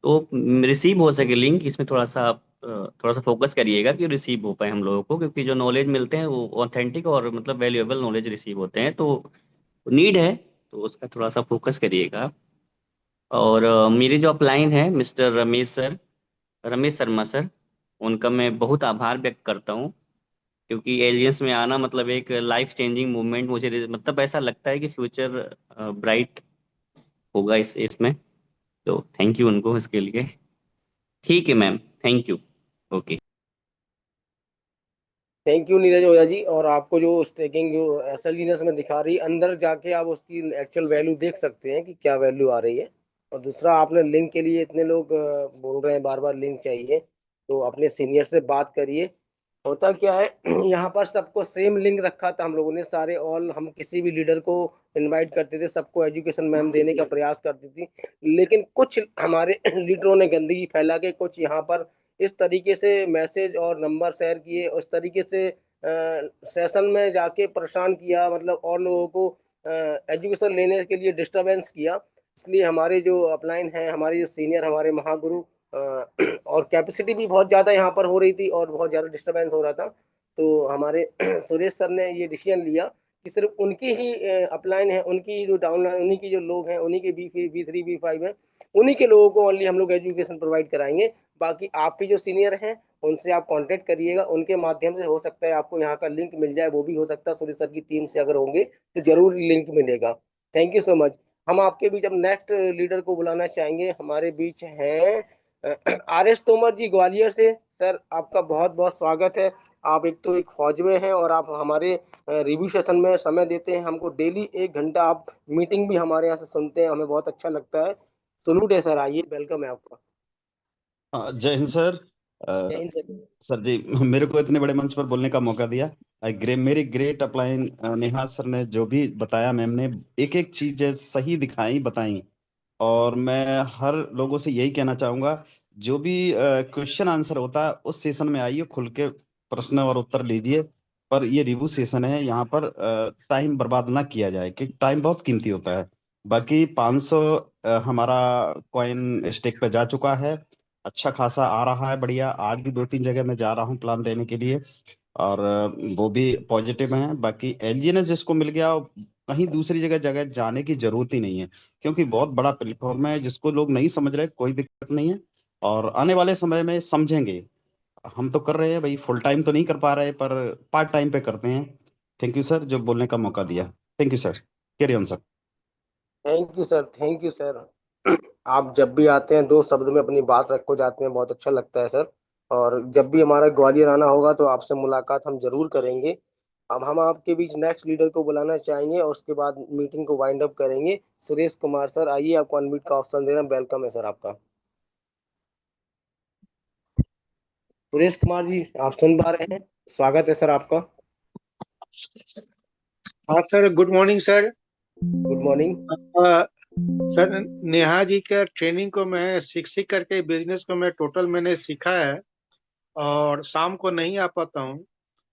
तो रिसीव हो सके लिंक, इसमें थोड़ा सा फोकस करिएगा कि रिसीव हो पाए हम लोगों को, क्योंकि जो नॉलेज मिलते हैं वो ऑथेंटिक और मतलब वैल्यूएबल नॉलेज रिसीव होते हैं, तो नीड है, तो उसका थोड़ा सा फोकस करिएगा। और मेरे जो अपलाइन है मिस्टर रमेश शर्मा सर, उनका मैं बहुत आभार व्यक्त करता हूँ, क्योंकि एलियंस में आना मतलब एक लाइफ चेंजिंग मूवमेंट, मुझे मतलब ऐसा लगता है कि फ्यूचर ब्राइट होगा इसमें। तो थैंक यू उनको इसके लिए। ठीक है ma'am, thank you. Okay. Thank you Neeraj Ojha ji. और आपको जो स्टेकिंग जो एसएलजीनेस में दिखा रही है, अंदर जाके आप उसकी एक्चुअल वैल्यू देख सकते हैं कि क्या वैल्यू आ रही है। और दूसरा, आपने लिंक के लिए इतने लोग बोल रहे हैं बार बार लिंक चाहिए, तो अपने सीनियर से बात करिए। होता क्या है यहाँ पर सबको सेम लिंक रखा था हम लोगों ने सारे, ऑल हम किसी भी लीडर को इनवाइट करते थे, सबको एजुकेशन मैम देने का प्रयास करती थी। लेकिन कुछ हमारे लीडरों ने गंदगी फैला के कुछ यहाँ पर इस तरीके से मैसेज और नंबर शेयर किए, उस तरीके से सेशन में जाके परेशान किया, मतलब और लोगों को एजुकेशन लेने के लिए डिस्टरबेंस किया। इसलिए हमारे जो अपलाइन हैं, हमारे जो सीनियर, हमारे महागुरु, और कैपेसिटी भी बहुत ज़्यादा यहाँ पर हो रही थी और बहुत ज़्यादा डिस्टरबेंस हो रहा था, तो हमारे सुरेश सर ने ये डिसीजन लिया कि सिर्फ उनकी ही अपलाइन है, उनकी ही जो डाउनलाइन, उन्हीं की जो लोग हैं, उन्हीं के बी3 बी5 हैं, उन्हीं के लोगों को ओनली हम लोग एजुकेशन प्रोवाइड कराएंगे। बाकी आपके जो सीनियर हैं उनसे आप कांटेक्ट करिएगा, उनके माध्यम से हो सकता है आपको यहाँ का लिंक मिल जाए, वो भी हो सकता है सुरेश सर की टीम से अगर होंगे तो जरूर लिंक मिलेगा। Thank you so much. हम आपके बीच अब नेक्स्ट लीडर को बुलाना चाहेंगे। हमारे बीच हैं आर एस तोमर जी ग्वालियर से। सर आपका बहुत बहुत स्वागत है। आप एक तो एक फौज में हैं और आप हमारे रिव्यू सेशन में समय देते हैं हमको डेली 1 घंटा, आप मीटिंग भी हमारे यहाँ से सुनते हैं, हमें बहुत अच्छा लगता है। सलूट है सर, आइए, वेलकम है आपका। जय हिंद सर। जय हिंद सर। सर जी, मेरे को इतने बड़े मंच पर बोलने का मौका दिया। मेरी ग्रेट अपलाइन नेहा सर ने जो भी बताया, मैम ने एक एक चीज सही दिखाई बताई। और मैं हर लोगों से यही कहना चाहूंगा, जो भी क्वेश्चन आंसर होता है उस सेशन में आइए, खुल के प्रश्न और उत्तर लीजिए। पर ये रिव्यू सेशन है, यहाँ पर टाइम बर्बाद ना किया जाए, क्योंकि टाइम बहुत कीमती होता है। बाकी 500 हमारा कॉइन स्टेक पे जा चुका है, अच्छा खासा आ रहा है, बढ़िया। आज भी 2-3 जगह मैं जा रहा हूँ प्लान देने के लिए, और वो भी पॉजिटिव हैं। बाकी एलजीएनएस जिसको मिल गया, कहीं दूसरी जगह जगह जाने की जरूरत ही नहीं है, क्योंकि बहुत बड़ा प्लेटफॉर्म है। जिसको लोग नहीं समझ रहे, कोई दिक्कत नहीं है, और आने वाले समय में समझेंगे। हम तो कर रहे हैं भाई, फुल टाइम तो नहीं कर पा रहे, पर पार्ट टाइम पे करते हैं। थैंक यू सर, जो बोलने का मौका दिया। Thank you sir. Carry on sir. Thank you sir, thank you sir. आप जब भी आते हैं 2 शब्द में अपनी बात रख को जाते हैं, बहुत अच्छा लगता है सर। और जब भी हमारा ग्वालियर आना होगा तो आपसे मुलाकात हम जरूर करेंगे। अब हम आपके बीच नेक्स्ट लीडर को बुलाना चाहेंगे और उसके बाद मीटिंग को वाइंड अप करेंगे। सुरेश कुमार सर, आइए, आपको अनम्यूट का ऑप्शन दे रहे हैं, वेलकम है सर आपका। सुरेश कुमार जी, आप सुन पा रहे हैं? स्वागत है सर आपका। हाँ sir, good morning sir. Good morning. Sir, Neha ji का ट्रेनिंग को मैं सीख करके बिजनेस को मैं टोटल मैंने सीखा है, और शाम को नहीं आ पाता हूँ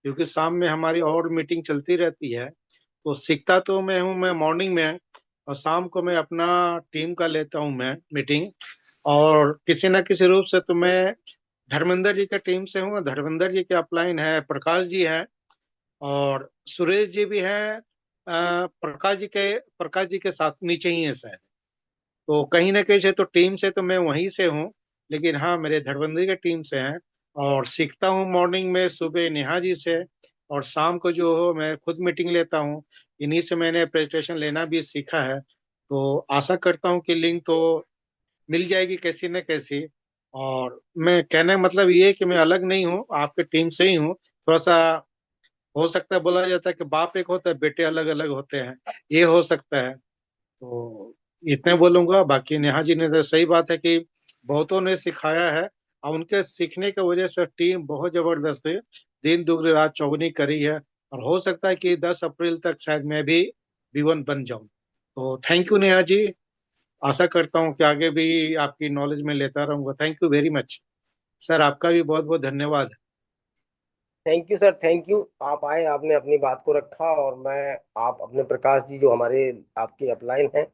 क्योंकि शाम में हमारी और मीटिंग चलती रहती है। तो सीखता तो मैं हूँ, मैं मॉर्निंग में, और शाम को मैं अपना टीम का लेता हूँ मैं मीटिंग। और किसी न किसी रूप से तो मैं धर्मेंद्र जी के टीम से हूँ। धर्मेंद्र जी के अपलाइन है, प्रकाश जी है, और सुरेश जी भी हैं। प्रकाश जी के साथ नीचे ही है शायद। तो कहीं ना कहीं से तो टीम से तो मैं वहीं से हूँ, लेकिन हाँ, मेरे धड़बंदी के टीम से हैं। और सीखता हूँ मॉर्निंग में सुबह नेहा जी से, और शाम को जो हो मैं खुद मीटिंग लेता हूँ। इन्हीं से मैंने प्रेजेंटेशन लेना भी सीखा है। तो आशा करता हूँ कि लिंक तो मिल जाएगी कैसी न कैसी। और मैं कहने का मतलब ये है कि मैं अलग नहीं हूँ, आपके टीम से ही हूँ। थोड़ा सा हो सकता है, बोला जाता है कि बाप एक होता है, बेटे अलग अलग होते हैं, ये हो सकता है। तो इतने बोलूंगा। बाकी नेहा जी ने तो सही बात है कि बहुतों ने सिखाया है, और उनके सीखने की वजह से टीम बहुत जबरदस्त है, दिन दुगनी रात चौगनी करी है। और हो सकता है कि 10 अप्रैल तक शायद मैं भी B1 बन जाऊं। तो थैंक यू नेहा जी, आशा करता हूं कि आगे भी आपकी नॉलेज में लेता रहूंगा। Thank you very much sir, आपका भी बहुत बहुत धन्यवाद। Thank you sir, thank you. आप आए, आपने अपनी बात को रखा, और मैं आप अपने प्रकाश जी जो हमारे आपके अपलाइन हैं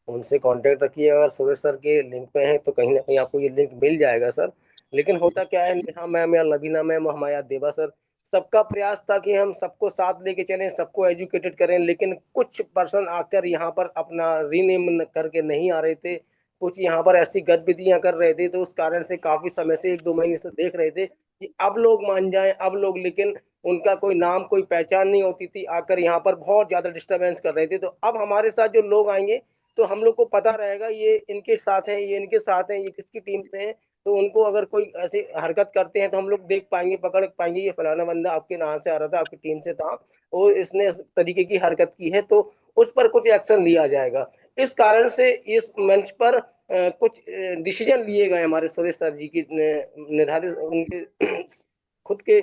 उनसे कांटेक्ट रखिए। अगर सुरेश सर के लिंक पे हैं तो कहीं ना कहीं आपको ये लिंक मिल जाएगा सर। लेकिन होता क्या है, नेहा मैम या लवीना मैम, हमारा देवा सर, सबका प्रयास था कि हम सबको साथ लेके चलें, सबको एजुकेटेड करें, लेकिन कुछ पर्सन आकर यहाँ पर अपना रीनेम करके नहीं आ रहे थे। कुछ यहाँ पर ऐसी गतिविधियां कर रहे थे, तो उस कारण से काफी समय से 1-2 महीने से देख रहे थे कि अब लोग मान जाएं, अब लोग, लेकिन उनका कोई नाम कोई पहचान नहीं होती थी। आकर यहाँ पर बहुत ज्यादा डिस्टरबेंस कर रहे थे। तो अब हमारे साथ जो लोग आएंगे तो हम लोग को पता रहेगा ये इनके साथ है, ये इनके साथ है, ये किसकी टीम से है। तो उनको अगर कोई ऐसी हरकत करते हैं तो हम लोग देख पाएंगे, पकड़ पाएंगे, ये फलाना बंदा आपके यहाँ से आ रहा था, आपकी टीम से था, और इसने इस तरीके की हरकत की है, तो उस पर कुछ एक्शन लिया जाएगा। इस कारण से इस मंच पर कुछ डिसीजन लिए गए हमारे सुरेश सर जी की निर्धारित उनके खुद के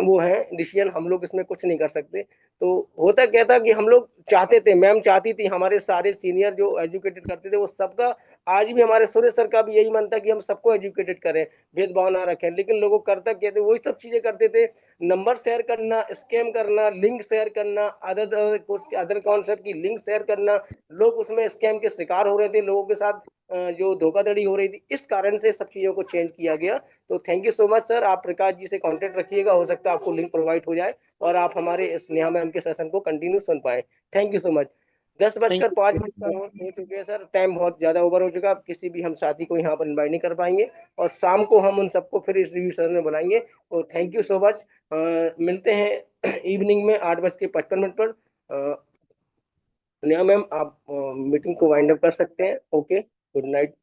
वो हैं डिसीजन, हम लोग इसमें कुछ नहीं कर सकते। तो होता क्या था कि हम लोग चाहते थे, मैम चाहती थी, हमारे सारे सीनियर जो एजुकेटेड करते थे वो सबका, आज भी हमारे सुरेश सर का भी यही मन था कि हम सबको एजुकेटेड करें, भेदभाव ना रखें। लेकिन लोगों करता क्या थे, वही सब चीजें करते थे, नंबर शेयर करना, स्कैम करना, लिंक शेयर करना, अदर अदर कॉन्सेप्ट की लिंक शेयर करना, लोग उसमें स्कैम के शिकार हो रहे थे, लोगों के साथ जो धोखाधड़ी हो रही थी। इस कारण से सब चीजों को चेंज किया गया। तो thank you so much sir, आप प्रकाश जी से कांटेक्ट रखिएगा, हो सकता है आपको लिंक प्रोवाइड हो जाए और आप हमारे स्नेहा मैम के सेशन को कंटिन्यू सुन पाए। Thank you so much. 10:05 हो चुके हैं सर, टाइम बहुत ज्यादा ओवर हो चुका। अब किसी भी हम साथी को यहाँ पर इन्वाइट नहीं कर पाएंगे, और शाम को हम उन सबको फिर इस रिव्यू सेशन में बुलाएंगे। तो थैंक यू सो मच। मिलते हैं इवनिंग में 8:55 पर। नेहा मैम, आप मीटिंग को वाइंड अप कर सकते हैं। Okay, good night.